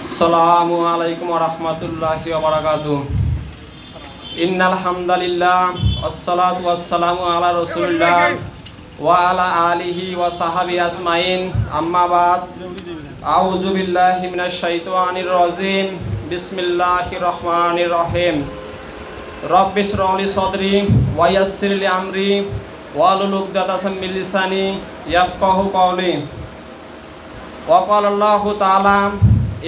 আসসালামু আলাইকুম ওয়া রাহমাতুল্লাহি ওয়া বারাকাতুহু। ইন্নাল হামদালিল্লাহ ওয়াসসালাতু ওয়াসসালামু আলা রাসূলিল্লাহ ওয়া আলা আলিহি ওয়া সাহবিহি আজমাইন। আম্মা বাদ, আউযু বিল্লাহি মিনাশ শাইতানির রাজিম। বিসমিল্লাহির রহমানির রহিম। রব্বিশ রহ লি সদরি ওয়া ইয়াসসির লি আমরি ওয়াহলুল উকদাতাম মিন লিসানি ইয়াফকাহু কওলি। ওয়া ক্বালা আল্লাহু তাআলা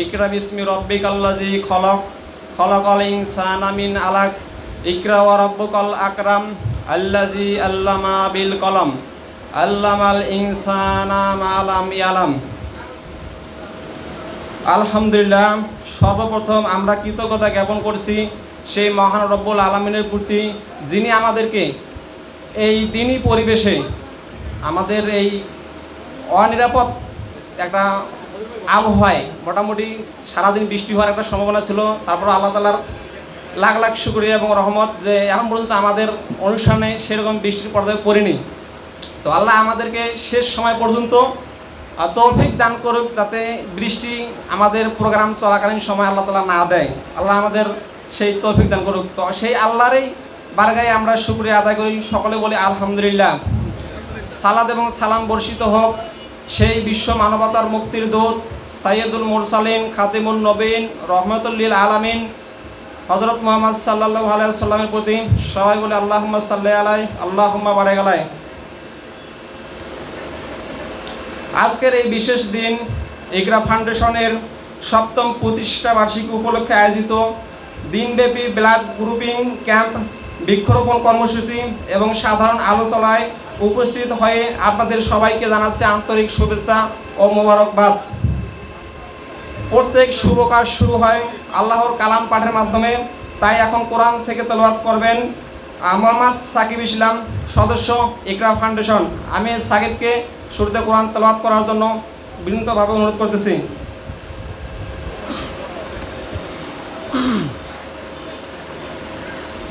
ইকরা বিসমি রাব্বিকাল্লাযী খলাক খলাকাল ইনসানা মিন আলাক ইকরা ওয়া রাব্বুকাল আকরাম আল্লাযী আল্লামা বিল কলম আল্লামাল ইনসানা মা লাম ইয়ালাম। আলহামদুলিল্লাহ, সর্বপ্রথম আমরা কৃতজ্ঞতা জ্ঞাপন করছি সেই মহান রব্বুল আলামিনের প্রতি, যিনি আমাদেরকে এই দিনই পরিবেশে আমাদের এই অনিরাপদ একটা আবহাওয়ায় মোটামুটি সারাদিন বৃষ্টি হওয়ার একটা সম্ভাবনা ছিল, তারপর আল্লাহ তাআলার লাখ লাখ শুকরিয়া এবং রহমত যে এখন পর্যন্ত আমাদের অনুষ্ঠানে সেরকম বৃষ্টির পর্যায়ে পড়েনি। তো আল্লাহ আমাদেরকে শেষ সময় পর্যন্ত তৌফিক দান করুক, যাতে বৃষ্টি আমাদের প্রোগ্রাম চলাকালীন সময় আল্লাহ তাআলা না দেয়। আল্লাহ আমাদের সেই তৌফিক দান করুক। তো সেই আল্লাহরই বারগায়ে আমরা শুকরিয়া আদায় করি, সকলে বলি আলহামদুলিল্লাহ। সালাত এবং সালাম বর্ষিত হোক সেই বিশ্ব মানবতার মুক্তির দূত সাইয়্যিদুল মুরসালিন খাতিমুন নবীন রহমাতুল লিল আলামিন হযরত মুহাম্মদ সাল্লাল্লাহু আলাইহি ওয়াসাল্লামের প্রতি। সবাই বলে আল্লাহুম্মা সাল্লি আলাইহি আল্লাহুম্মা বারিক আলাইহি। আজকের এই বিশেষ দিন ইকরা ফাউন্ডেশনের ৭ম প্রতিষ্ঠা বার্ষিকী উপলক্ষে আয়োজিত দিনব্যাপী ব্লাড গ্রুপিং ক্যাম্প, বৃক্ষরোপণ কর্মসূচি এবং সাধারণ আলোচনায় উপস্থিত হয়ে আপনাদের সবাইকে জানাচ্ছে আন্তরিক শুভেচ্ছা ও মোবারকবাদ। প্রত্যেক শুভ কাজ শুরু হয় আল্লাহর কালাম পাঠের মাধ্যমে, তাই এখন কোরআন থেকে তেলাওয়াত করবেন মোহাম্মদ সাকিব ইসলাম, সদস্য ইকরা ফাউন্ডেশন। আমি সাকিবকে শুরুতে কোরআন তেলাওয়াত করার জন্য বিনীতভাবে অনুরোধ করতেছি।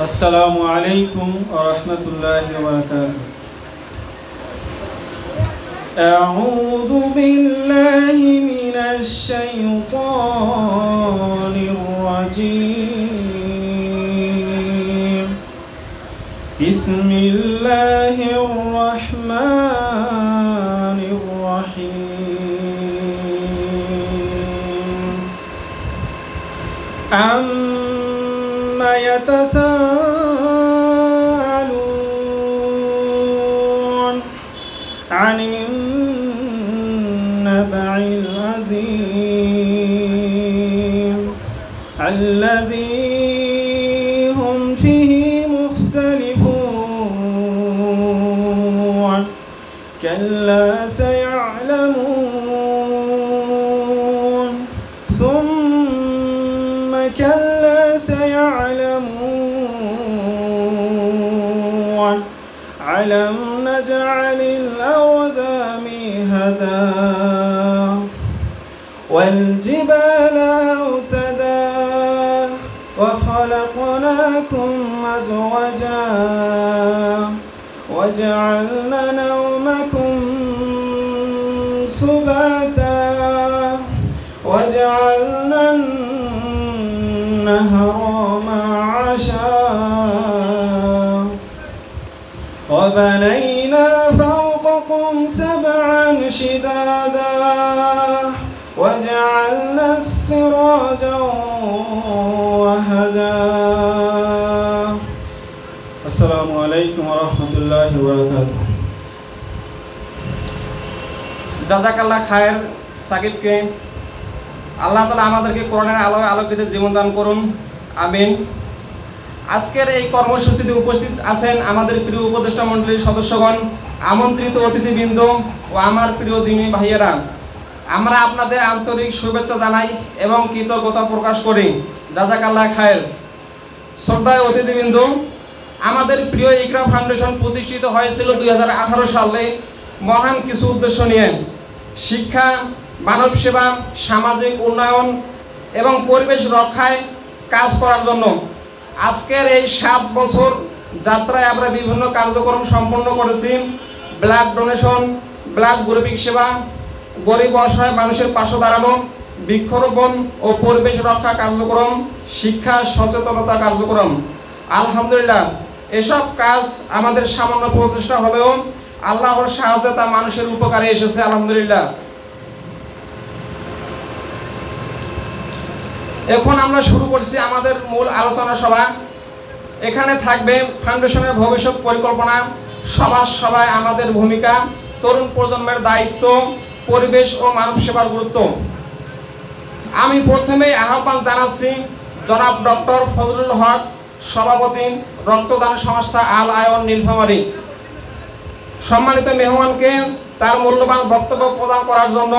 আসসালামু আলাইকুম ওয়া রাহমাতুল্লাহি ওয়া বারাকাতুহু। আউযু বিল্লাহি মিনাশ শাইতানির রাজীম। বিসমিল্লাহির রাহমানির রহিম। আম্মা ইয়াতাসাআলুন আনিন নাবাইল আযীম আল্লাযী হুম ফীহি মুখতালিফুন কাল্লা সায়া'লামুন সুম্মা কাল্লা সায়া'লামুন আলাম নাজ'আলিল আরদা মিহাদা ওয়াল জিবালা আওতাদা ওয়া খালাকনাকুম আজওয়াজা وجعلنا نومكم سباتا وجعلنا النهر معاشا وبنينا فوقكم سبعا شدادا وجعلنا السراج وهجا। আসসালামু আলাইকুম ওয়া রাহমাতুল্লাহি ওয়া বারাকাতুহু। জাযাকাল্লাহ খায়ের সাকিবকে। আল্লাহ তাআলা আমাদেরকে কোরআনের আলোয় আলোকিত জীবন দান করুন, আমিন। আজকের এই কর্মসূচিতে উপস্থিত আছেন আমাদের প্রিয় উপদেষ্টা মণ্ডলীর সদস্যগণ, আমন্ত্রিত অতিথিবৃন্দ ও আমার প্রিয় দিনী ভাইয়েরা। আমরা আপনাদের আন্তরিক শুভেচ্ছা জানাই এবং কৃতজ্ঞতা প্রকাশ করি। জাযাকাল্লাহ খায়ের। শ্রদ্ধায় অতিথিবৃন্দ, আমাদের প্রিয় ইকরা ফাউন্ডেশন প্রতিষ্ঠিত হয়েছিল 2018 সালে মহান কিছু উদ্দেশ্য নিয়ে। শিক্ষা, মানব সেবা, সামাজিক উন্নয়ন এবং পরিবেশ রক্ষায় কাজ করার জন্য। আজকের এই 7 বছর যাত্রায় আমরা বিভিন্ন কার্যক্রম সম্পন্ন করেছি। ব্লাড ডোনেশন, ব্লাড গ্রুপিং সেবা, গরিব অসহায় মানুষের পাশে দাঁড়ানো, বৃক্ষরোপণ ও পরিবেশ রক্ষা কার্যক্রম, শিক্ষা সচেতনতা কার্যক্রম। আলহামদুলিল্লাহ, এসব কাজ আমাদের সামান্য প্রচেষ্টা হলেও আল্লাহর সাহায্যে তা মানুষের উপকারে এসেছে। আলহামদুলিল্লাহ। এখন আমরা শুরু করছি আমাদের মূল আলোচনা সভা। এখানে থাকবে ফাউন্ডেশনের ভবিষ্যৎ পরিকল্পনা, সমাজ সেবায় আমাদের ভূমিকা, তরুণ প্রজন্মের দায়িত্ব, পরিবেশ ও মানব সেবার গুরুত্ব। আমি প্রথমেই আহ্বান জানাচ্ছি জনাব ডক্টর ফজলুল হক, সভাপতি, রক্তদান সংস্থা আল আয়ন নীলফামারী। সম্মানিত মেহমানকে তার মূল্যবান বক্তব্য প্রদান করার জন্য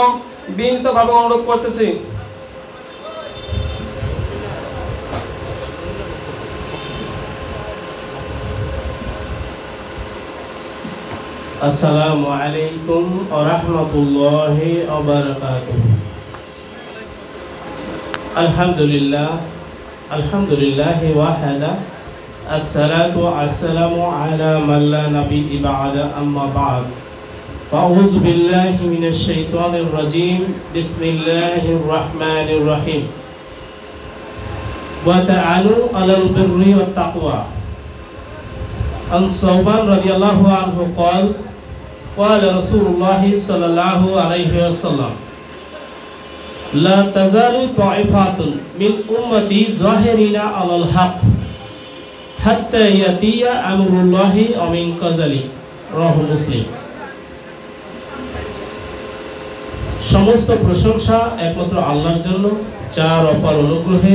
বিনীতভাবে অনুরোধ করতেছি। আসসালামু আলাইকুম ওয়া রাহমাতুল্লাহি ওয়া বারাকাতুহু। আলহামদুলিল্লাহি ওয়াহদা, আসসালাতু ওয়াসসালামু আলা মান লা নাবিয়্যা বা'দা, আম্মা বা'দ। আউযু বিল্লাহি মিনাশ শাইতানির রাজীম। বিসমিল্লাহির রাহমানির রাহিম। ওয়া তাআলু আলাল বিররি ওয়াত তাকওয়া। عن ثوبان رضي الله عنه قال قال رسول الله صلى الله عليه وسلم لا تزال طائفة من أمتي ظاهرين على الحق حتى يأتي أمر الله ومن قبله رواه মুসলিম। সমস্ত প্রশংসা একমাত্র আল্লাহর জন্য, যার অপার অনুগ্রহে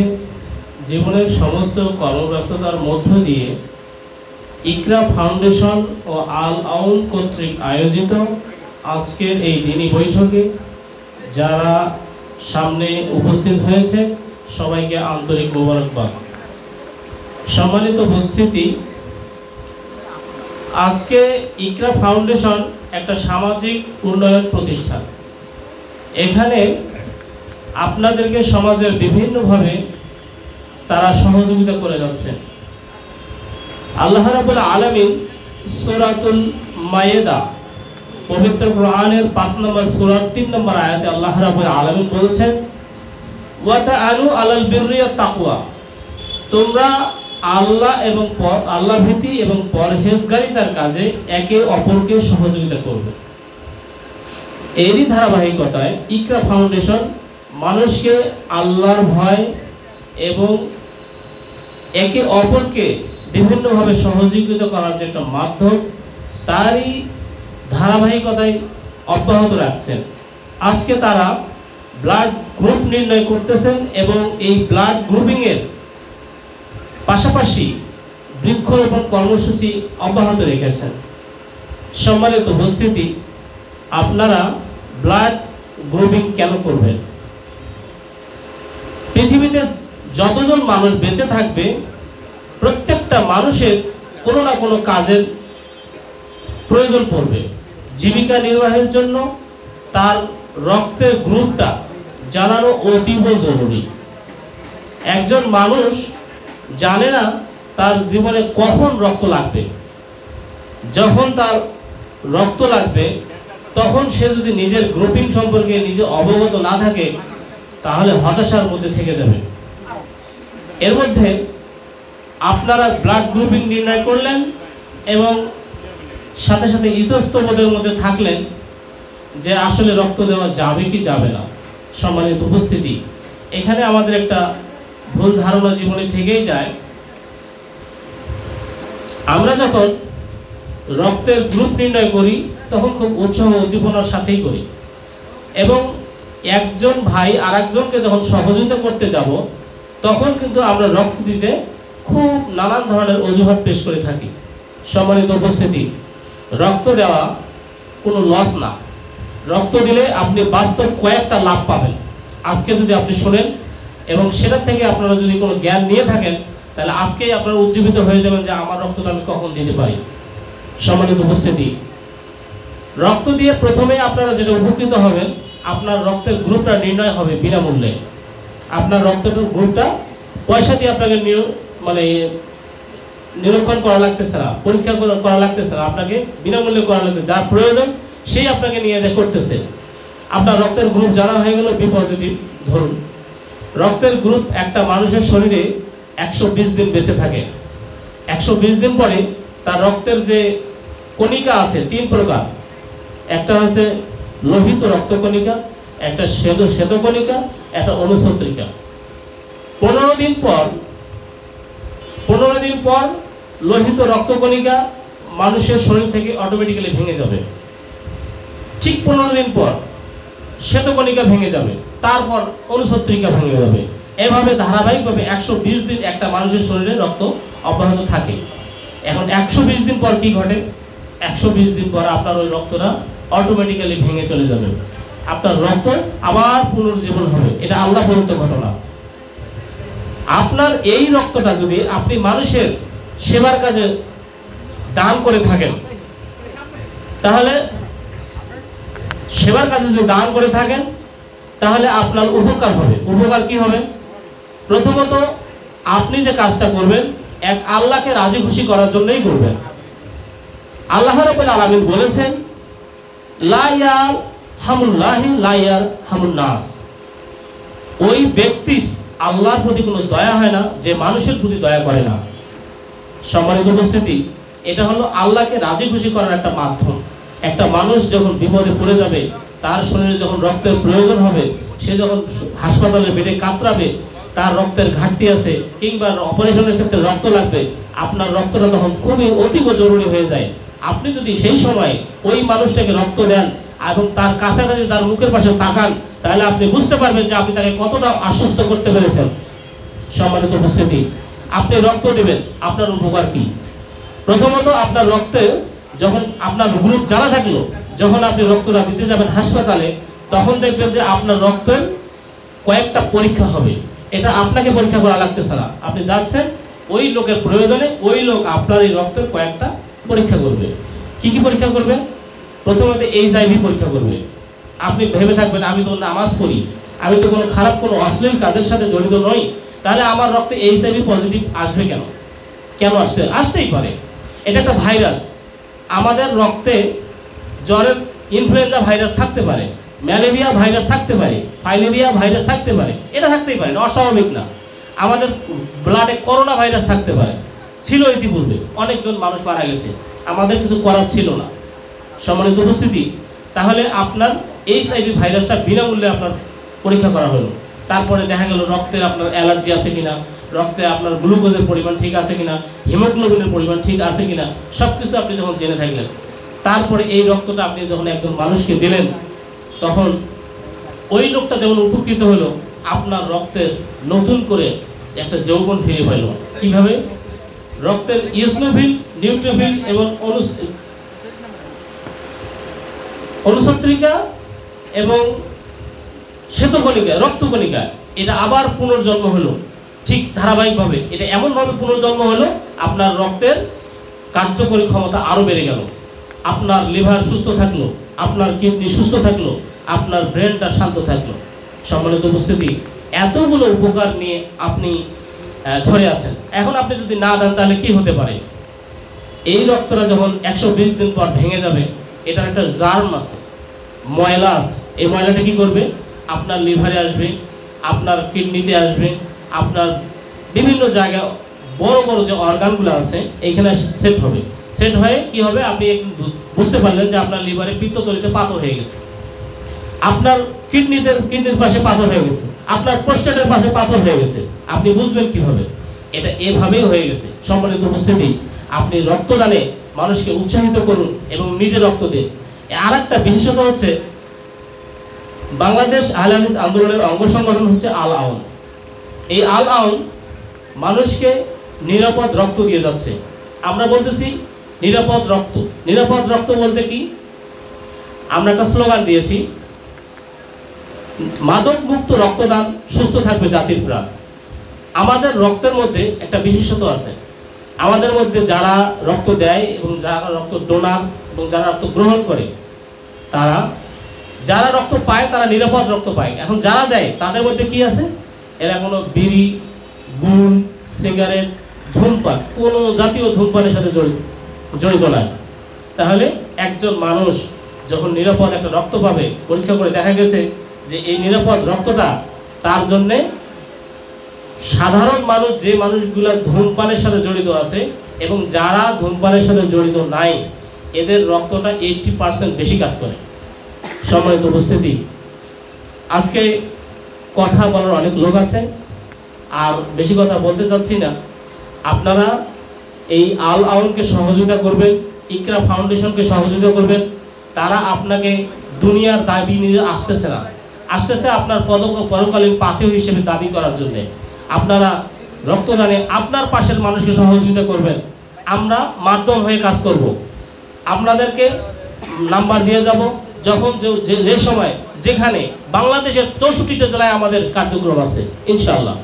জীবনের সমস্ত কর্মব্যস্ততার মধ্য দিয়ে ইকরা ফাউন্ডেশন ও আল আউন কর্তৃক আয়োজিত আজকের এই দিনী বৈঠকে যারা সামনে উপস্থিত হয়েছে সবাইকে আন্তরিক মোবারকবাদ। সম্মানিত উপস্থিতি, আজকে ইকরা ফাউন্ডেশন একটা সামাজিক উন্নয়ন প্রতিষ্ঠান। এখানে আপনাদেরকে সমাজের বিভিন্নভাবে তারা সহযোগিতা করে যাচ্ছে। আল্লাহ রাব্বুল আলামিন সূরাতুল মায়েদা, পবিত্র কোরআনের 5 নম্বর সূরার 3 নম্বর আয়াতে আল্লাহ রাব্বুল আলামিন বলছেন, ওয়া তাআলু আলাল বিররি ওয়াত তাকওয়া, তোমরা আল্লাহ এবং আল্লাহ ভীতি এবং পরহেজগারিতার কাজে একে অপরকে সহযোগিতা করবে। এরই ধারাবাহিকতায় ইকরা ফাউন্ডেশন মানুষকে আল্লাহর ভয় এবং একে অপরকে বিভিন্নভাবে সহযোগিতা করার যে একটা মাধ্যম, তারই ধারাবাহিকতায় অব্যাহত রাখছেন। আজকে তারা ব্লাড গ্রুপ নির্ণয় করতেছেন এবং এই ব্লাড গ্রুপিংয়ের পাশাপাশি বৃক্ষরোপণ কর্মসূচি অব্যাহত রেখেছেন। সম্মানিত উপস্থিতি, আপনারা ব্লাড গ্রুপিং কেন করবেন? পৃথিবীতে যতজন মানুষ বেঁচে থাকবে প্রত্যেকটা মানুষের কোনো না কোনো কাজের প্রয়োজন পড়বে। জীবিকা নির্বাহের জন্য তার রক্তের গ্রুপটা জানানো অতীব জরুরি। একজন মানুষ জানে না তার জীবনে কখন রক্ত লাগবে। যখন তার রক্ত লাগবে তখন সে যদি নিজের গ্রুপিং সম্পর্কে নিজে অবগত না থাকে তাহলে হতাশার মধ্যে থেকে যাবে। এর মধ্যে আপনারা ব্লাড গ্রুপিং নির্ণয় করলেন এবং সাথে সাথে ইতস্তবোধের মধ্যে থাকলেন যে আসলে রক্ত দেওয়া যাবে কি যাবে না। সম্মানিত উপস্থিতি, এখানে আমাদের একটা ভুল ধারণা জীবনে থেকেই যায়। আমরা যখন রক্তের গ্রুপ নির্ণয় করি তখন খুব উৎসাহ উদ্দীপনার সাথেই করি এবং একজন ভাই আরেকজনকে যখন সহযোগিতা করতে যাব তখন কিন্তু আমরা রক্ত দিতে খুব নানান ধরনের অজুহাত পেশ করে থাকি। সম্মানিত উপস্থিতি, রক্ত দেওয়া কোনো লস না। রক্ত দিলে আপনি বাস্তব কয়েকটা লাভ পাবেন। আজকে যদি আপনি শোনেন এবং সেটা থেকে আপনারা যদি কোনো জ্ঞান নিয়ে থাকেন তাহলে আজকেই আপনারা উজ্জীবিত হয়ে যাবেন যে আমার রক্তটা আমি কখন দিতে পারি। সম্মানিত উপস্থিতি, রক্ত দিয়ে প্রথমে আপনারা যেটা উপকৃত হবেন, আপনার রক্তের গ্রুপটা নির্ণয় হবে বিনামূল্যে। আপনার রক্তের গ্রুপটা পয়সা দিয়ে আপনাকে নিরীক্ষণ করা লাগতেছে না, পরীক্ষা করা লাগতেছে না, আপনাকে বিনামূল্যে করা লাগতেছে। যার প্রয়োজন সেই আপনাকে নিয়ে করতেছে। আপনার রক্তের গ্রুপ জানা হয়ে গেল বি পজিটিভ। ধরুন রক্তের গ্রুপ একটা মানুষের শরীরে 120 দিন বেঁচে থাকে। 120 দিন পরে তার রক্তের যে কণিকা আছে 3 প্রকার, একটা হচ্ছে লোহিত রক্তকণিকা, একটা শ্বেতকণিকা, একটা অনুসত্রিকা। 15 দিন পর লোহিত রক্তকণিকা মানুষের শরীর থেকে অটোমেটিক্যালি ভেঙে যাবে। ঠিক 15 দিন পর শ্বেতকণিকা ভেঙে যাবে, তারপর অনুসত্রিকা ভেঙে যাবে। এভাবে ধারাবাহিকভাবে 120 দিন একটা মানুষের শরীরে রক্ত অব্যাহত থাকে। এখন 120 দিন পর কি ঘটে? 120 দিন পর আপনার ওই রক্তটা অটোমেটিক্যালি ভেঙে চলে যাবে, আপনার রক্ত আবার পুনর্জীবন হবে। এটা আল্লাহ প্রদত্ত ঘটনা। আপনার এই রক্তটা যদি আপনি মানুষের সেবার কাজে দান করে থাকেন, তাহলে সেবার কাজে যদি দান করে থাকেন তাহলে আপনার উপকার হবে। উপকার কি হবে? প্রথমত আপনি যে কাজটা করবেন এক আল্লাহকে রাজি খুশি করার জন্যই করবেন। আল্লাহ রাব্বুল আলামিন বলেছেন লা ইয়ারহামুল্লাহি লা ইয়ারহামুন নাস। ওই ব্যক্তির আল্লাহর প্রতি কোনো দয়া হয় না যে মানুষের প্রতি দয়া করে না। সম্মানিত উপস্থিতি, এটা হলো আল্লাহকে রাজি খুশি করার একটা মাধ্যম। একটা মানুষ যখন বিপদে পড়ে যাবে, তার শরীরে যখন রক্তের প্রয়োজন হবে, সে যখন হাসপাতালে বেডে কাতরাবে, তার রক্তের ঘাটতি আছে কিংবা অপারেশনের ক্ষেত্রে রক্ত লাগবে, আপনার রক্তটা তখন খুবই অতীব জরুরি হয়ে যায়। আপনি যদি সেই সময় ওই মানুষটাকে রক্ত দেন এবং তার কাছাকাছি তার মুখের পাশে তাকান, তাহলে আপনি বুঝতে পারবেন যে আপনি তাকে কতটা আশ্বস্ত করতে পেরেছেন। সম্মানিত উপস্থিতি, আপনি রক্ত দেবেন, আপনার উপকার কি? প্রথমত আপনার রক্তে যখন আপনার গ্রুপ জানা থাকলো, যখন আপনি রক্তটা দিতে যাবেন হাসপাতালে, তখন দেখবেন যে আপনার রক্তের কয়েকটা পরীক্ষা হবে। এটা আপনাকে পরীক্ষা করা লাগতেছে না, আপনি যাচ্ছেন ওই লোকের প্রয়োজনে ওই লোক আপনার এই রক্তের কয়েকটা পরীক্ষা করবে। কি কি পরীক্ষা করবে? প্রথমত HIV পরীক্ষা করবে। আপনি ভেবে থাকবেন আমি তো নামাজ পড়ি, আমি তো কোনো খারাপ কোনো অশ্লীল কাজের সাথে জড়িত নই, তাহলে আমার রক্তে HIV পজিটিভ আসবে কেন? কেন আসতেই পারে। এটা একটা ভাইরাস। আমাদের রক্তে জ্বরের ইনফ্লুয়েঞ্জা ভাইরাস থাকতে পারে, ম্যালেরিয়া ভাইরাস থাকতে পারে, ফাইলেরিয়া ভাইরাস থাকতে পারে, এটা থাকতেই পারে, অস্বাভাবিক না। আমাদের ব্লাডে করোনা ভাইরাস থাকতে পারে, ছিল ইতিপূর্বে, অনেকজন মানুষ মারা গেছে, আমাদের কিছু করার ছিল না। সম্মানিত উপস্থিতি, তাহলে আপনার HIV ভাইরাসটা বিনামূল্যে আপনার পরীক্ষা করা হলো। তারপরে দেখা গেল রক্তে আপনার অ্যালার্জি আছে কিনা, রক্তে আপনার গ্লুকোজের পরিমাণ ঠিক আছে কিনা, হিমোগ্লোবিনের পরিমাণ ঠিক আছে কিনা, সব কিছু আপনি যখন জেনে থাকলেন, তারপরে এই রক্তটা আপনি যখন একজন মানুষকে দিলেন, তখন ওই লোকটা যেমন উপকৃত হলো, আপনার রক্তের নতুন করে একটা যৌবন ফিরে পেল। কিভাবে? রক্তের ইওসিনোফিল, নিউট্রোফিল এবং অনুসত্রিকা এবং শ্বেতকণিকা, রক্তকণিকা, এটা আবার পুনর্জন্ম হলো। ঠিক ধারাবাহিকভাবে এটা এমনভাবে পুনর্জন্ম হলো, আপনার রক্তের কার্যকরী ক্ষমতা আরও বেড়ে গেল, আপনার লিভার সুস্থ থাকলো, আপনার কিডনি সুস্থ থাকলো, আপনার ব্রেনটা শান্ত থাকলো। সম্মানিত উপস্থিতি, এতগুলো উপকার নিয়ে আপনি ধরে আছেন। এখন আপনি যদি না দেন তাহলে কি হতে পারে? এই রক্তটা যখন 120 দিন পর ভেঙে যাবে, এটার একটা জার্ম আছে, ময়লা আছে। এই ময়লাটা কি করবে? আপনার লিভারে আসবে, আপনার কিডনিতে আসবে, আপনার বিভিন্ন জায়গায় বড় বড় যে অর্গানগুলো আছে এইখানে সেট হবে। সেট হয়ে কি হবে? আপনি বুঝতে পারলেন যে আপনার লিভারে পিত্তথলিতে পাথর হয়ে গেছে, আপনার কিডনির পাশে পাথর হয়ে গেছে, আপনার প্রস্টেটের পাশে পাথর হয়ে গেছে। আপনি বুঝবেন কিভাবে? এটা এভাবেই হয়ে গেছে। সম্মানিত উপস্থিতি, আপনি রক্তদানে মানুষকে উৎসাহিত করুন এবং নিজে রক্ত দিন। আর একটা বিশেষত হচ্ছে, বাংলাদেশ আহলে হাদিস আন্দোলনের অঙ্গ সংগঠন হচ্ছে আল আউন। এই আল আউন মানুষকে নিরাপদ রক্ত দিয়ে যাচ্ছে। আমরা বলতেছি নিরাপদ রক্ত। নিরাপদ রক্ত বলতে কি? আমরা একটা স্লোগান দিয়েছি, মাদক মুক্ত রক্তদান, সুস্থ থাকবে জাতির প্রাণ। আমাদের রক্তের মধ্যে একটা বিশেষত্ব আছে। আমাদের মধ্যে যারা রক্ত দেয় এবং যারা রক্ত ডোনার এবং যারা রক্ত গ্রহণ করে, যারা রক্ত পায় তারা নিরাপদ রক্ত পায়। এখন যারা দেয় তাদের মধ্যে কি আছে? এরা কোনো বিড়ি, গুল, সিগারেট, ধূমপান, কোনো জাতীয় ধূমপানের সাথে জড়িত নয়। তাহলে একজন মানুষ যখন নিরাপদ একটা রক্ত পাবে, পরীক্ষা করে দেখা গেছে যে এই নিরাপদ রক্তটা তার জন্যে সাধারণ মানুষ, যে মানুষগুলো ধূমপানের সাথে জড়িত আছে এবং যারা ধূমপানের সাথে জড়িত নাই, এদের রক্তটা 80% বেশি কাজ করে। সম্মানিত উপস্থিতি, আজকে কথা বলার অনেক লোক আছে, আর বেশি কথা বলতে চাচ্ছি না। আপনারা এই আল আউনকে সহযোগিতা করবেন, ইকরা ফাউন্ডেশনকে সহযোগিতা করবেন। তারা আপনাকে দুনিয়ার দাবি নিয়ে আসতেছে না, আসতেছে আপনার পরকালীন পাথেয় হিসেবে দাবি করার জন্যে। আপনারা রক্তদানে আপনার পাশের মানুষকে সহযোগিতা করবেন, আমরা মাধ্যম হয়ে কাজ করব। আপনাদেরকে নাম্বার দিয়ে যাব, যখন যে সময় যেখানে বাংলাদেশের 64টা জেলায় আমাদের কার্যক্রম আছে ইনশাআল্লাহ।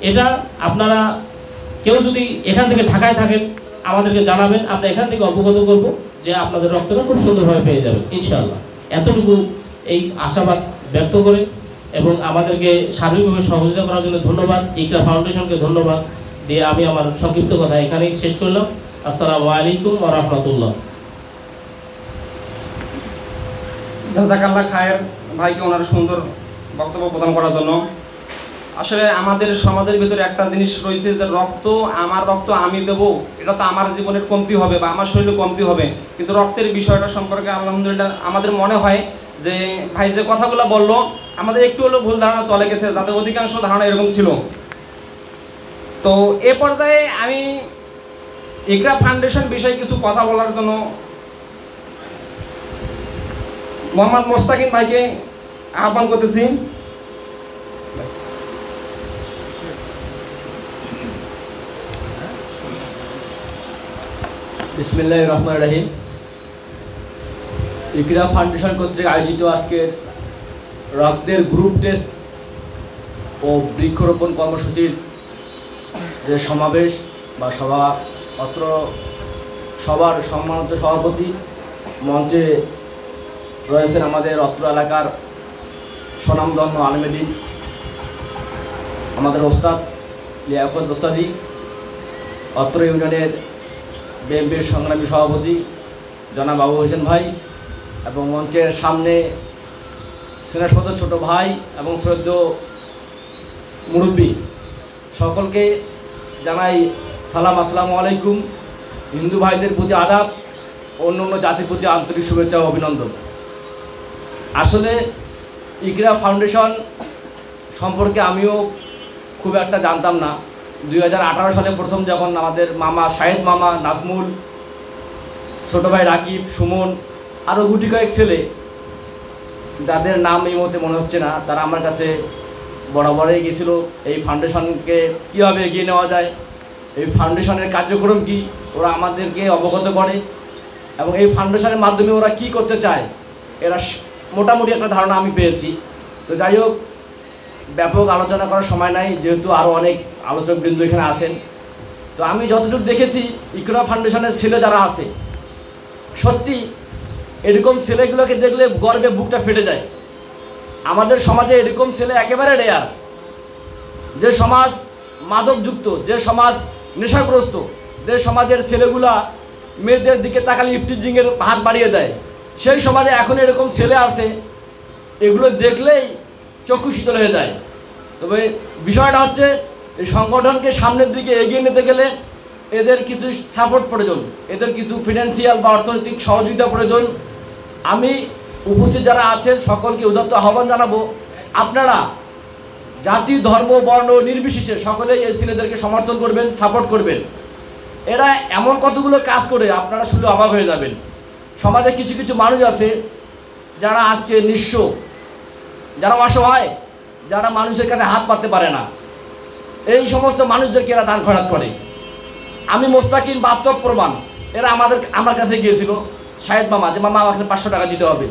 এটা আপনারা কেউ যদি এখান থেকে ঢাকায় থাকেন আমাদেরকে জানাবেন, আমরা এখান থেকে অবগত করব যে আপনাদের রক্তটা খুব সুন্দরভাবে পেয়ে যাবেন ইনশাআল্লাহ। এতটুকু এই আশাবাদ ব্যক্ত করে এবং আমাদেরকে সার্বিকভাবে সহযোগিতা করার জন্য ধন্যবাদ, ইকরা ফাউন্ডেশনকে ধন্যবাদ দিয়ে আমি আমার সংক্ষিপ্ত কথা এখানেই শেষ করলাম। আসসালামু আলাইকুম ওয়া রাহমাতুল্লাহ। জাযাকাল্লাহ খায়ের ভাইকে ওনার সুন্দর বক্তব্য প্রদান করার জন্য। আসলে আমাদের সমাজের ভিতরে একটা জিনিস রয়েছে যে রক্ত, আমার রক্ত আমি দেবো, এটা তো আমার জীবনের কমতি হবে বা আমার শরীরে কমতি হবে, কিন্তু রক্তের বিষয়টা সম্পর্কে আলহামদুলিল্লাহ আমাদের মনে হয় যে ভাই যে কথাগুলো বললো আমাদের একটু হলেও ভুল ধারণা চলে গেছে, যাতে অধিকাংশ ধারণা এরকম ছিল। তো এ পর্যায়ে আমি ইকরা ফাউন্ডেশন বিষয়ে কিছু কথা বলার জন্য মোহাম্মদ মোস্তাকিম ভাইকে আহ্বান করতেছি। বিসমিল্লাহির রহমানির রহিম। ইকরা ফাউন্ডেশন কর্তৃক আয়োজিত আজকের রক্তের গ্রুপ টেস্ট ও বৃক্ষরোপণ কর্মসূচির যে সমাবেশ বা সভা, অত্র সবার সম্মানিত সভাপতি, মঞ্চে রয়েছেন আমাদের অত্র এলাকার স্বনামধন্য আলেমেদিন, আমাদের ওস্তাদ লিয়াকত ওস্তাদি, অত্র ইউনিয়নের বিএনপির সংগ্রামী সভাপতি জনাব আবু হোসেন ভাই, এবং মঞ্চের সামনে স্নেহসদ ছোট ভাই এবং শ্রদ্ধেয় মুরব্বী, সকলকে জানাই সালাম, আসসালামু আলাইকুম। হিন্দু ভাইদের প্রতি আদাব, অন্য অন্য জাতির প্রতি আন্তরিক শুভেচ্ছা ও অভিনন্দন। আসলে ইকরা ফাউন্ডেশন সম্পর্কে আমিও খুব একটা জানতাম না। 2018 সালে প্রথম যখন আমাদের মামা শাহেদ মামা, নাজমুল, ছোটো ভাই রাকিব, সুমন, আরও গুটি কয়েক ছেলে যাদের নাম এই মুহূর্তে মনে হচ্ছে না, তারা আমার কাছে বরাবরই গিয়েছিল এই ফাউন্ডেশনকে কীভাবে এগিয়ে নেওয়া যায়, এই ফাউন্ডেশনের কার্যক্রম কি, ওরা আমাদেরকে অবগত করে এবং এই ফাউন্ডেশনের মাধ্যমে ওরা কি করতে চায়, এরা মোটামুটি একটা ধারণা আমি পেয়েছি। তো যাই হোক, ব্যাপক আলোচনা করার সময় নাই, যেহেতু আরও অনেক আলোচকবৃন্দ এখানে আছেন। তো আমি যতটুকু দেখেছি, ইকরা ফাউন্ডেশনের ছেলে যারা আছে, সত্যি এরকম ছেলেগুলোকে দেখলে গর্বে বুকটা ফেটে যায়। আমাদের সমাজে এরকম ছেলে একেবারে রেয়ার। যে সমাজ মাদকযুক্ত, যে সমাজ নেশাগ্রস্ত, যে সমাজের ছেলেগুলা মেয়েদের দিকে তাকালে ইফটিজিংয়ের হাত বাড়িয়ে দেয়, সেই সমাজে এখন এরকম ছেলে আছে, এগুলো দেখলেই চক্ষু শীতল হয়ে যায়। তবে বিষয়টা হচ্ছে, এই সংগঠনকে সামনের দিকে এগিয়ে নিতে গেলে এদের কিছু সাপোর্ট প্রয়োজন, এদের কিছু ফিনান্সিয়াল বা অর্থনৈতিক সহযোগিতা প্রয়োজন। আমি উপস্থিত যারা আছেন সকলকে উদাত্ত আহ্বান জানাবো, আপনারা জাতি, ধর্ম, বর্ণ নির্বিশেষে সকলেই এই ছেলেদেরকে সমর্থন করবেন, সাপোর্ট করবেন। এরা এমন কতগুলো কাজ করে আপনারা শুনলে অবাক হয়ে যাবেন। সমাজে কিছু কিছু মানুষ আছে যারা আজকে নিঃস্ব, যারা অসহায়, যারা মানুষের কাছে হাত পাততে পারে না, এই সমস্ত মানুষদেরকে এরা দান খয়রাত করে। আমি মোস্তাকিম বাস্তব প্রমাণ। এরা আমার কাছে গিয়েছিল শাহেদ মামা, যে মামা আমাকে 500 টাকা দিতে হবে,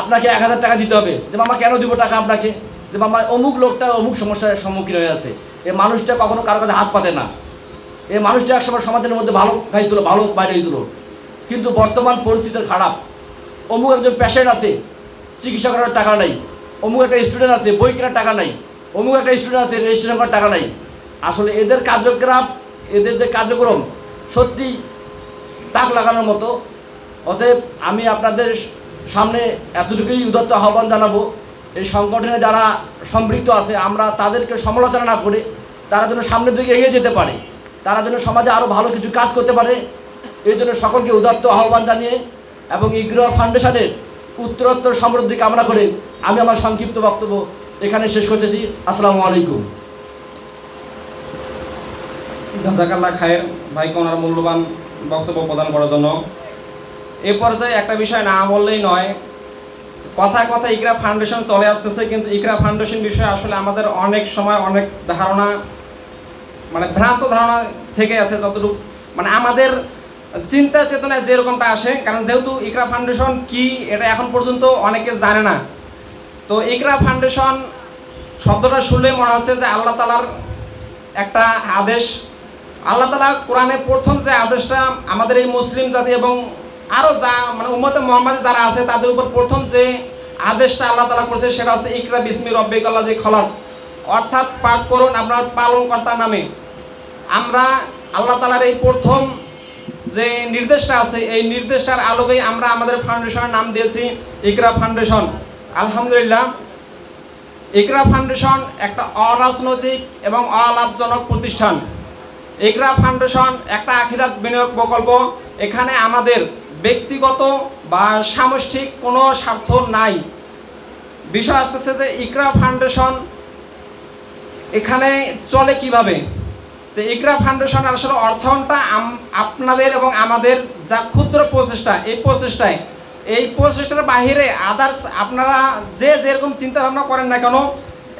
আপনাকে 1000 টাকা দিতে হবে। যে মামা কেন দিব টাকা আপনাকে? যে মামা অমুক লোকটা অমুক সমস্যার সম্মুখীন হয়ে আছে, এই মানুষটা কখনো কারো কাছে হাত পাতে না, এই মানুষটা একসময় সমাজের মধ্যে ভালো খাইছিল, ভালো বাইরে হয়েছিল, কিন্তু বর্তমান পরিস্থিতি খারাপ। অমুক একজন পেশেন্ট আছে, চিকিৎসা করার টাকা নাই, অমুক একটা স্টুডেন্ট আছে, বই কেনার টাকা নাই, অমুক একটা স্টুডেন্ট আছে, রেজিস্ট্রেশন করার টাকা নাই। আসলে এদের কার্যক্রম, এদের যে কার্যক্রম সত্যি তাক লাগানোর মতো। অতএব আমি আপনাদের সামনে এতটুকুই উদাত্ত আহ্বান জানাবো, এই সংগঠনে যারা সম্পৃক্ত আছে আমরা তাদেরকে সমালোচনা না করে তারা যেন সামনের দিকে এগিয়ে যেতে পারে, তারা যেন সমাজে আরও ভালো কিছু কাজ করতে পারে, এই জন্য সকলকে উদাত্ত আহ্বান জানিয়ে এবং ইকরা ফাউন্ডেশনের উত্তরোত্তর সমৃদ্ধি কামনা করে আমি আমার সংক্ষিপ্ত বক্তব্য এখানে শেষ করতেছি। আসসালামু আলাইকুম। জাযাকাল্লাহ খায়ের ভাইকে ওনার মূল্যবান বক্তব্য প্রদান করার জন্য। এ পর্যায়ে একটা বিষয় না বললেই নয়, কথায় কথায় ইকরা ফাউন্ডেশন চলে আসতেছে, কিন্তু ইকরা ফাউন্ডেশন বিষয়ে আসলে আমাদের অনেক সময় অনেক ধারণা, মানে ভ্রান্ত ধারণা থেকে আছে, যতটুকু মানে আমাদের চিন্তা চেতনায় যেরকমটা আসে। কারণ যেহেতু ইকরা ফাউন্ডেশন কি এটা এখন পর্যন্ত অনেকে জানে না। তো ইকরা ফাউন্ডেশন শব্দটা শুনলে মনে হচ্ছে যে আল্লাহ তাআলার একটা আদেশ। আল্লাহ তাআলা কোরআনে প্রথম যে আদেশটা আমাদের এই মুসলিম জাতি এবং আরও যা মানে উম্মতে মুহাম্মাদ যারা আছে তাদের উপর প্রথম যে আদেশটা আল্লাহ তাআলা করেছে সেটা হচ্ছে ইকরা বিসমি রব্বিকাল্লাযী খলাক, অর্থাৎ পাঠ করুন আপনার পালনকর্তার নামে। আমরা আল্লাহ তাআলার এই প্রথম যে নির্দেশটা আছে এই নির্দেশটার আলোকেই আমরা আমাদের ফাউন্ডেশনের নাম দিয়েছি ইকরা ফাউন্ডেশন। আলহামদুলিল্লাহ, ইকরা ফাউন্ডেশন একটা অরাজনৈতিক এবং অলাভজনক প্রতিষ্ঠান। ইকরা ফাউন্ডেশন একটা আখিরাত বিনিয়োগ প্রকল্প। এখানে আমাদের ব্যক্তিগত বা সামষ্টিক কোনো স্বার্থ নাই। বিষয় আসতেছে যে ইকরা ফাউন্ডেশন এখানে চলে কিভাবে। তো ইকরা ফাউন্ডেশন আসলে অর্থায়নটা আপনাদের এবং আমাদের যা ক্ষুদ্র প্রচেষ্টা, এই প্রচেষ্টার বাহিরে আদার্স আপনারা যে যেরকম চিন্তা ভাবনা করেন না কেন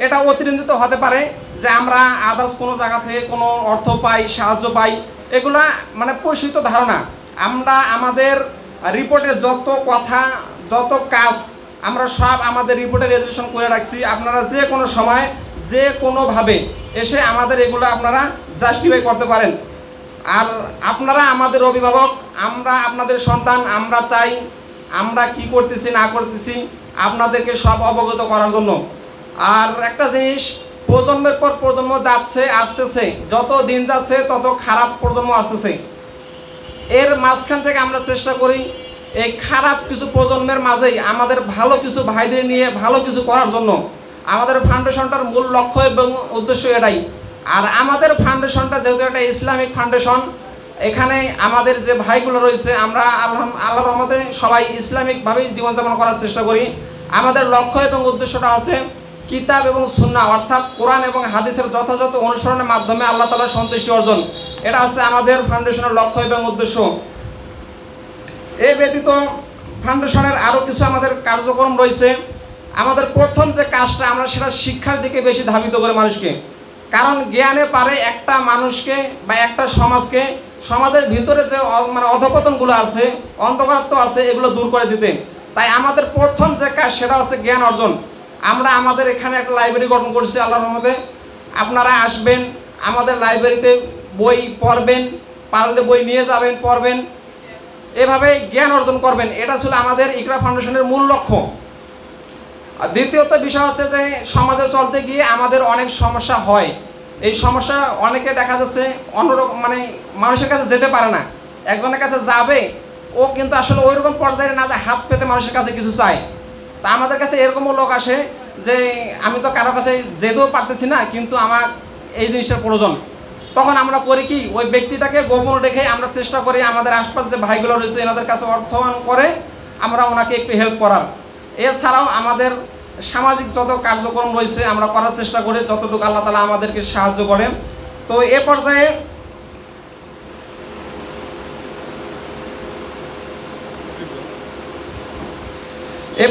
এটা অতিরঞ্জিত হতে পারে যে আমরা আদার্স কোনো জায়গা থেকে কোনো অর্থ পাই, সাহায্য পাই, এগুলা মানে প্রসূত ধারণা। আমরা আমাদের রিপোর্টের যত কথা যত কাজ আমরা সব আমাদের রিপোর্টে রেজুলেশন করে রাখছি। আপনারা যে কোনো সময় যে কোনোভাবে এসে আমাদের এগুলো আপনারা জাস্টিফাই করতে পারেন। আর আপনারা আমাদের অভিভাবক, আমরা আপনাদের সন্তান। আমরা চাই আমরা কি করতেছি না করতেছি আপনাদেরকে সব অবগত করার জন্য। আর একটা জিনিস, প্রজন্মের পর প্রজন্ম যাচ্ছে আসতেছে, যত দিন যাচ্ছে তত খারাপ প্রজন্ম আসতেছে। এর মাঝখান থেকে আমরা চেষ্টা করি এই খারাপ কিছু প্রজন্মের মাঝেই আমাদের ভালো কিছু ভাইদের নিয়ে ভালো কিছু করার জন্য। আমাদের ফাউন্ডেশনটার মূল লক্ষ্য এবং উদ্দেশ্য এটাই। আর আমাদের ফাউন্ডেশনটা যেহেতু একটা ইসলামিক ফাউন্ডেশন, এখানে আমাদের যে ভাইগুলো রয়েছে আমরা আল্লাহর রহমতে সবাই ইসলামিকভাবেই জীবনযাপন করার চেষ্টা করি। আমাদের লক্ষ্য এবং উদ্দেশ্যটা আছে কিতাব এবং সুন্নাহ অর্থাৎ কোরআন এবং হাদিসের যথাযথ অনুসরণের মাধ্যমে আল্লাহ তাআলার সন্তুষ্টি অর্জন। এটা হচ্ছে আমাদের ফাউন্ডেশনের লক্ষ্য এবং উদ্দেশ্য। এ ব্যতীত ফাউন্ডেশনের আরও কিছু আমাদের কার্যক্রম রয়েছে। আমাদের প্রথম যে কাজটা আমরা সেটা শিক্ষার দিকে বেশি ধাবিত করে মানুষকে। কারণ জ্ঞানে পারে একটা মানুষকে বা একটা সমাজকে, সমাজের ভিতরে যে মানে অধঃপতনগুলো আছে, অন্ধকারত্ব আছে, এগুলো দূর করে দিতে। তাই আমাদের প্রথম যে কাজ সেটা হচ্ছে জ্ঞান অর্জন। আমরা আমাদের এখানে একটা লাইব্রেরি গঠন করছি আল্লাহর রহমতে। আপনারা আসবেন আমাদের লাইব্রেরিতে, বই পড়বেন, পারলে বই নিয়ে যাবেন, পড়বেন, এভাবে জ্ঞান অর্জন করবেন। এটা ছিল আমাদের ইকরা ফাউন্ডেশনের মূল লক্ষ্য। আর দ্বিতীয়ত বিষয় হচ্ছে যে সমাজে চলতে গিয়ে আমাদের অনেক সমস্যা হয়। এই সমস্যা অনেকে দেখা যাচ্ছে অন্যরকম মানে মানুষের কাছে যেতে পারে না। একজনের কাছে যাবে, ও কিন্তু আসলে ওইরকম পর্যায়ে না যে হাত পেতে মানুষের কাছে কিছু চায়। তা আমাদের কাছে এরকমও লোক আসে যে আমি তো কারো কাছে যেতেও পারতেছি না, কিন্তু আমার এই জিনিসটার প্রয়োজন। তখন আমরা করি কি, ওই ব্যক্তিটাকে গোপন রেখে আমরা চেষ্টা করি আমাদের আশপাশ যে ভাইগুলো রয়েছে এনাদের কাছে অর্থায়ন করে আমরা ওনাকে একটু হেল্প করার। এছাড়াও আমাদের সামাজিক যত কার্যক্রম রয়েছে আমরা করার চেষ্টা করি যতটুকু আল্লাহ তাআলা আমাদেরকে সাহায্য করে। তো এ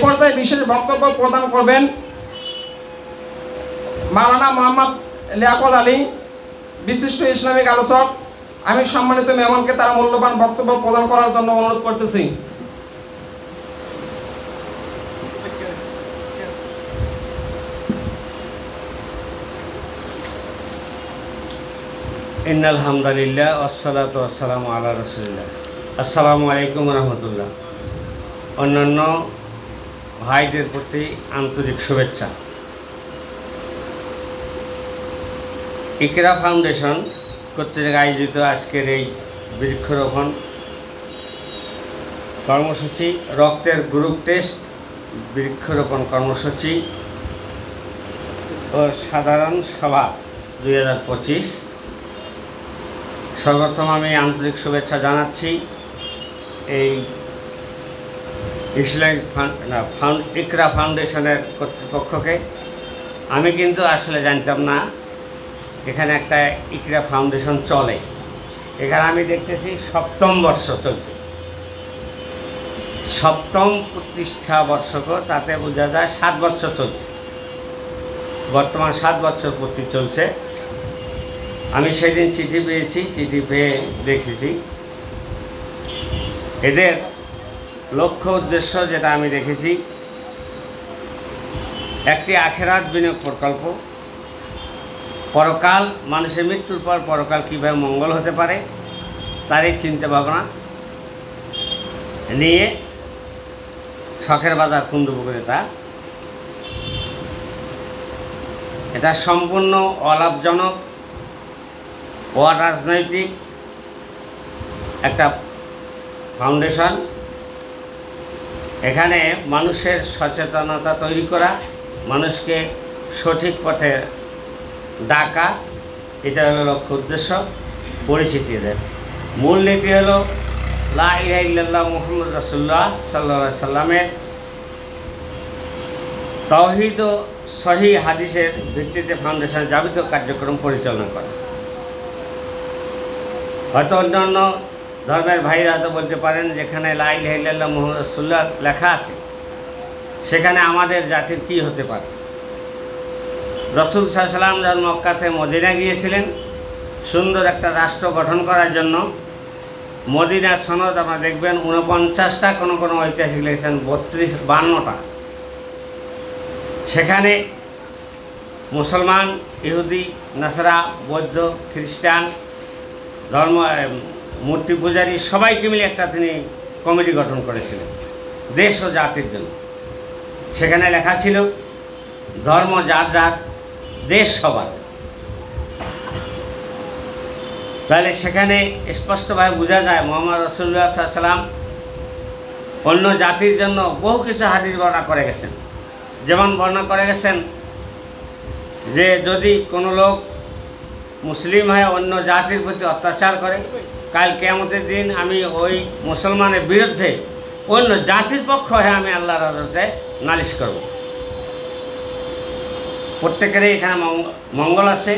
পর্যায়ে বিশেষ বক্তব্য প্রদান করবেন মাওলানা মোহাম্মদ লিয়াকত আলী, বিশিষ্ট ইসলামিক আলোচক। আমি সম্মানিত মেহমানকে তার মূল্যবান বক্তব্য প্রদান করার জন্য অনুরোধ করতেছি। ইন্নাল হামদুলিল্লাহ ওয়াসসালাতু ওয়াসসালামু আলা রাসূলিল্লাহ। আসসালামু আলাইকুম ওয়া রাহমাতুল্লাহ। অন্যান্য ভাইদের প্রতি আন্তরিক শুভেচ্ছা। ইকরা ফাউন্ডেশন কর্তৃক আয়োজিত আজকের এই বৃক্ষরোপণ কর্মসূচি রক্তের গ্রুপ টেস্ট, বৃক্ষরোপণ কর্মসূচি ও সাধারণ সভা 2025। সর্বপ্রথম আমি আন্তরিক শুভেচ্ছা জানাচ্ছি এই ইসলামিক ইকরা ফাউন্ডেশনের কর্তৃপক্ষকে। আমি কিন্তু আসলে জানতাম না এখানে একটা ইকরা ফাউন্ডেশন চলে। এখানে আমি দেখতেছি 7ম বর্ষ চলছে, 7ম প্রতিষ্ঠা বর্ষকে, তাতে বোঝা যায় 7 বছর চলছে। বর্তমান 7 বছর পূর্তি চলছে। আমি সেদিন চিঠি পেয়েছি, চিঠি পেয়ে দেখেছি এদের লক্ষ্য উদ্দেশ্য যেটা আমি দেখেছি, একটি আখেরাত বিনিয়োগ প্রকল্প, পরকাল, মানুষের মৃত্যুর পর পরকাল কীভাবে মঙ্গল হতে পারে তারই চিন্তা ভাবনা নিয়ে শখের বাজার কুন্দপুকুরে এটা সম্পূর্ণ অলাভজনক, অরাজনৈতিক একটা ফাউন্ডেশন। এখানে মানুষের সচেতনতা তৈরি করা, মানুষকে সঠিক পথে ডাকা, এটা হলো লক্ষ্য উদ্দেশ্য। পরিচিতি দেয়, মূলনীতি হলো লা ইলাহা ইল্লাল্লাহ মুহাম্মদ রাসূলুল্লাহ সাল্লাল্লাহু আলাইহি সাল্লামের তাওহীদ ও সহিহ হাদিসের ভিত্তিতে ফাউন্ডেশনের যাবতীয় কার্যক্রম পরিচালনা করা। হয়তো অন্যান্য ধর্মের ভাইরা তো বলতে পারেন যেখানে লা ইলাহা ইল্লাল্লাহ মুহাম্মদ রাসূলুল্লাহ লেখা আছে সেখানে আমাদের জাতির কি হতে পারে। রাসূল সাল্লাল্লাহু আলাইহি সাল্লাম যখন মক্কা থেকে মদিনা গিয়েছিলেন সুন্দর একটা রাষ্ট্র গঠন করার জন্য, মদিনা সনদ আপনারা দেখবেন 49টা, কোনো কোনো ঐতিহাসিক লিখেছেন 52টা। সেখানে মুসলমান, ইহুদি, নাসারা, বৌদ্ধ, খ্রিস্টান, ধর্ম, মূর্তি পূজারী সবাইকে মিলে একটা তিনি কমিটি গঠন করেছিলেন দেশ ও জাতির জন্য। সেখানে লেখা ছিল ধর্ম যার যার, দেশ সবার। তাহলে সেখানে স্পষ্টভাবে বোঝা যায় মুহাম্মদ রাসূলুল্লাহ সাল্লাল্লাহু আলাইহি সাল্লাম অন্য জাতির জন্য বহু কিছু হাদিস বর্ণনা করে গেছেন। যেমন বর্ণনা করে গেছেন যে যদি কোনো লোক মুসলিম হয়ে অন্য জাতির প্রতি অত্যাচার করে, কাল কিয়ামতের দিন আমি ওই মুসলমানের বিরুদ্ধে অন্য জাতির পক্ষ হয়ে আমি আল্লাহর আদালতে নালিশ করব। প্রত্যেকেরই এখানে মঙ্গল আছে।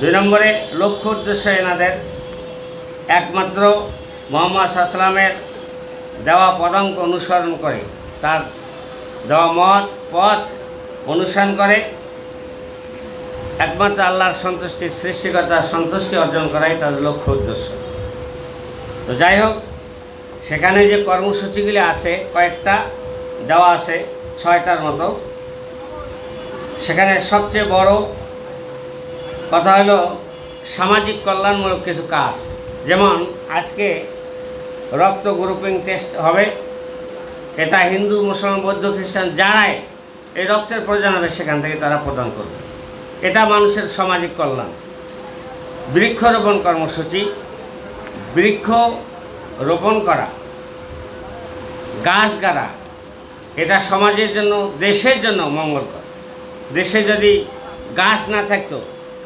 2 নম্বরে লক্ষ্য উদ্দেশ্য এনাদের একমাত্র মুহাম্মদ সাল্লাল্লাহু আলাইহি সাল্লামের দেওয়া পদাঙ্ক অনুসরণ করে, তার দেওয়া পথ অনুসরণ করে একমাত্র আল্লাহর সন্তুষ্টি, সৃষ্টিকর্তার সন্তুষ্টি অর্জন করাই তাদের লক্ষ্য উদ্দেশ্য। তো যাই হোক, সেখানে যে কর্মসূচিগুলি আছে কয়েকটা দেওয়া আছে, 6টার মতো। সেখানে সবচেয়ে বড় কথা হলো সামাজিক কল্যাণমূলক কিছু কাজ। যেমন আজকে রক্ত গ্রুপিং টেস্ট হবে, এটা হিন্দু, মুসলমান, বৌদ্ধ, খ্রিস্টান যারাই এই রক্তের প্রয়োজন হবে সেখান থেকে তারা প্রদান করবে। এটা মানুষের সামাজিক কল্যাণ। বৃক্ষরোপণ কর্মসূচি, বৃক্ষ রোপণ করা, গাছ গাড়া, এটা সমাজের জন্য, দেশের জন্য মঙ্গলকর। দেশে যদি গাছ না থাকতো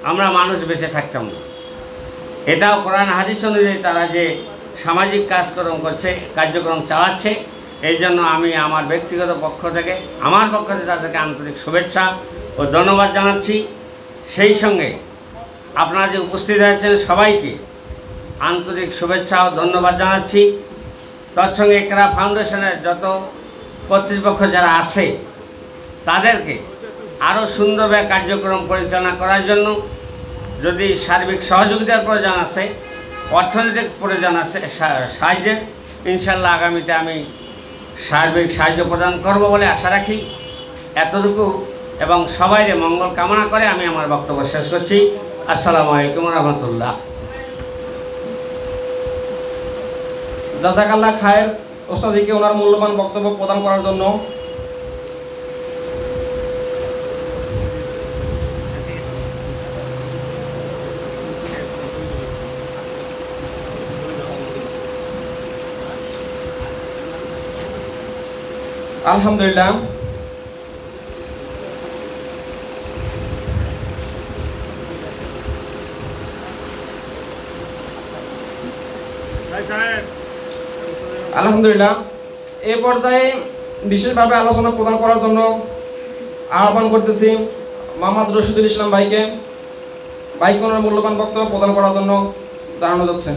আমরা মানুষ বেঁচে থাকতাম না। এটাও কোরআন হাদিস অনুযায়ী তারা যে সামাজিক কার্যক্রম চালাচ্ছে, এই জন্য আমি আমার ব্যক্তিগত পক্ষ থেকে, আমার পক্ষ থেকে তাদেরকে আন্তরিক শুভেচ্ছা ও ধন্যবাদ জানাচ্ছি। সেই সঙ্গে আপনারা যে উপস্থিত হয়েছেন সবাইকে আন্তরিক শুভেচ্ছা ও ধন্যবাদ জানাচ্ছি। তৎসঙ্গে ইকরা ফাউন্ডেশনের যত কর্তৃপক্ষ যারা আছে তাদেরকে আরও সুন্দরভাবে কার্যক্রম পরিচালনা করার জন্য যদি সার্বিক সহযোগিতার প্রয়োজন আছে, অর্থনৈতিক প্রয়োজন আছে সাহায্যের, ইনশাল্লাহ আগামীতে আমি সার্বিক সাহায্য প্রদান করব বলে আশা রাখি। এতটুকু এবং সবাইকে মঙ্গল কামনা করে আমি আমার বক্তব্য শেষ করছি। আসসালামু আলাইকুম রহমতুল্লাহ। জাযাকাল্লাহ খায়ের ওস্তাদিকে ওনার মূল্যবান বক্তব্য প্রদান করার জন্য। আলহামদুলিল্লাহ, আলহামদুলিল্লাহ এই পর্যায়ে বিশেষভাবে আলোচনা প্রদান করার জন্য আহ্বান করতেছি মোহাম্মদ রশিদুল ইসলাম ভাইকে। ভাইকে ওনার মূল্যবান বক্তব্য প্রদান করার জন্য জানানো যাচ্ছে।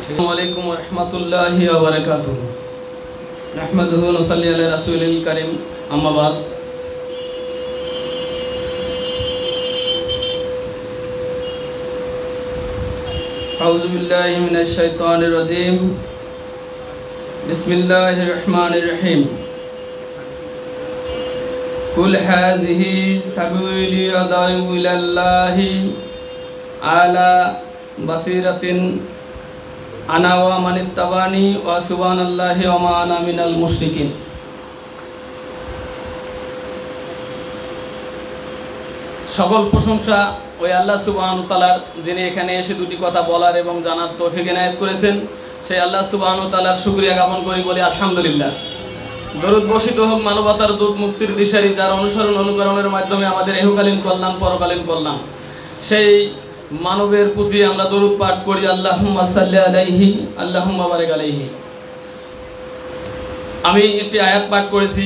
আসসালামু আলাইকুম ওয়া রাহমাতুল্লাহি ওয়া বারাকাতুহু। নাহমাদুহু ওয়া নুসাল্লি আলা রাসূলিল কারীম, আম্মা বাদ। আউযু বিল্লাহি মিনাশ শাইতানির রাজীম। বিসমিল্লাহির রহমানির রহিম। কুল হাযিহি সাবিলি আদাউ ইলাল্লাহি আলা বাসিরাতিন আনা ওয়া মানিত্তাবানি ওয়া সুবহানাল্লাহি ওয়া মা আনা মিনাল মুশরিকিন। সকল প্রশংসা ওই আল্লাহ সুবহানাহু ওয়া তাআলার, যিনি এখানে এসে দুটি কথা বলার এবং জানার তৌফিক এনায়েত করেছেন। সেই আল্লাহ সুবহানাহু ওয়া তাআলার শুকরিয়া জ্ঞাপন করি, বলি আলহামদুলিল্লাহ। দরুদ বর্ষিত হোক মানবতার দূত মুক্তির দিশারি, যার অনুসরণ অনুকরণের মাধ্যমে আমাদের ইহকালীন কল্যাণ পরকালীন কল্যাণ, সেই মানবের প্রতি আমরা দরুদ পাঠ করি। আল্লাহুম্মা সাল্লি আলাইহি আল্লাহুম্মা বারিক আলাইহি। আমি একটি আয়াত পাঠ করেছি,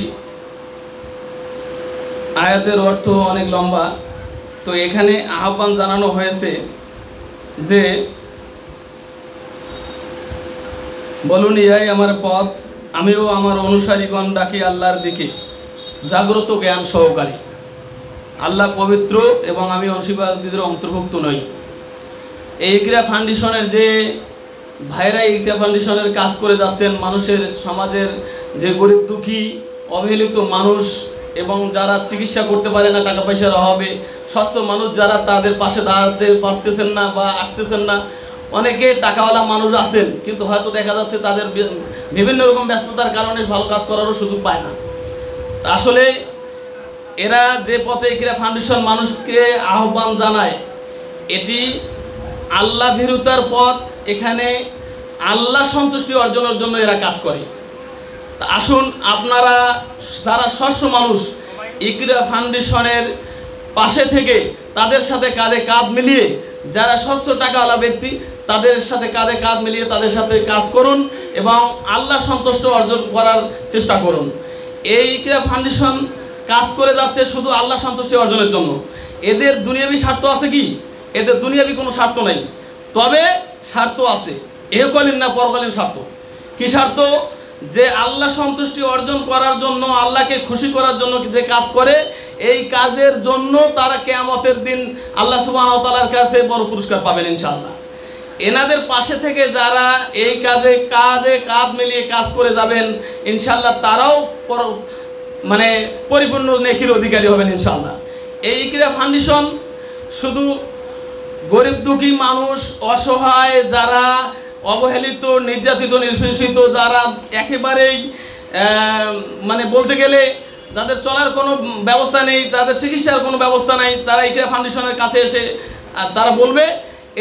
আয়াতের অর্থ অনেক লম্বা। তো এখানে আহ্বান জানানো হয়েছে যে বলুন ইয়াই আমার পথ, আমিও আমার অনুসারীগণ ডাকি আল্লাহর দিকে জাগ্রত জ্ঞান সহকারী। আল্লাহ পবিত্র এবং আমি অংশীদারদের অন্তর্ভুক্ত নই। এই ইকরা ফাউন্ডেশনের যে ভাইরা ইকরা ফাউন্ডেশনের কাজ করে যাচ্ছেন, মানুষের সমাজের যে গরিব দুঃখী অবহেলিত মানুষ এবং যারা চিকিৎসা করতে পারে না টাকা পয়সার অভাবে, স্বচ্ছ মানুষ যারা তাদের পাশে দাঁড়াতে পারতেছেন না বা আসতেছেন না, অনেকে টাকাওয়ালা মানুষ আছেন কিন্তু হয়তো দেখা যাচ্ছে তাদের বিভিন্ন রকম ব্যস্ততার কারণে ভালো কাজ করারও সুযোগ পায় না। আসলে এরা যে পথে ইকরা ফাউন্ডেশন মানুষকে আহ্বান জানায়, এটি আল্লাহ ভীরুতার পথ। এখানে আল্লাহ সন্তুষ্টি অর্জনের জন্য এরা কাজ করে। তা আসুন আপনারা যারা স্বচ্ছ মানুষ ইকরা ফাউন্ডেশনের পাশে থেকে তাদের সাথে কাঁধে কাঁধ মিলিয়ে, যারা স্বচ্ছ টাকাওয়ালা ব্যক্তি তাদের সাথে কাঁধে কাঁধ মিলিয়ে তাদের সাথে কাজ করুন এবং আল্লাহ সন্তুষ্ট অর্জন করার চেষ্টা করুন। এই ইকরা ফাউন্ডেশন কাজ করে যাচ্ছে শুধু আল্লাহ সন্তুষ্টি অর্জনের জন্য। এদের দুনিয়াবি স্বার্থ আছে কি? এদের দুনিয়াবি কোনো স্বার্থ নাই, তবে স্বার্থ আছে ইহকালীন না পরকালীন স্বার্থ। কি স্বার্থ? যে আল্লাহ সন্তুষ্টি অর্জন করার জন্য, আল্লাহকে খুশি করার জন্য যে কাজ করে, এই কাজের জন্য তারা কিয়ামতের দিন আল্লাহ সুবহানাহু ওয়া তাআলার কাছে বড় পুরস্কার পাবেন ইনশাআল্লাহ। এনাদের পাশে থেকে যারা এই কাজে কাঁধে কাঁধ মিলিয়ে কাজ করে যাবেন ইনশাআল্লাহ, তারাও মানে পরিপূর্ণ নেকির অধিকারী হবেন ইনশাআল্লাহ। এই ইকরা ফাউন্ডেশন শুধু গরিব দুঃখী মানুষ, অসহায়, যারা অবহেলিত, নির্যাতিত, নিষ্পেষিত, যারা একেবারেই মানে বলতে গেলে যাদের চলার কোনো ব্যবস্থা নেই, তাদের চিকিৎসার কোনো ব্যবস্থা নেই, তারা ইকরা ফাউন্ডেশনের কাছে এসে তারা বলবে,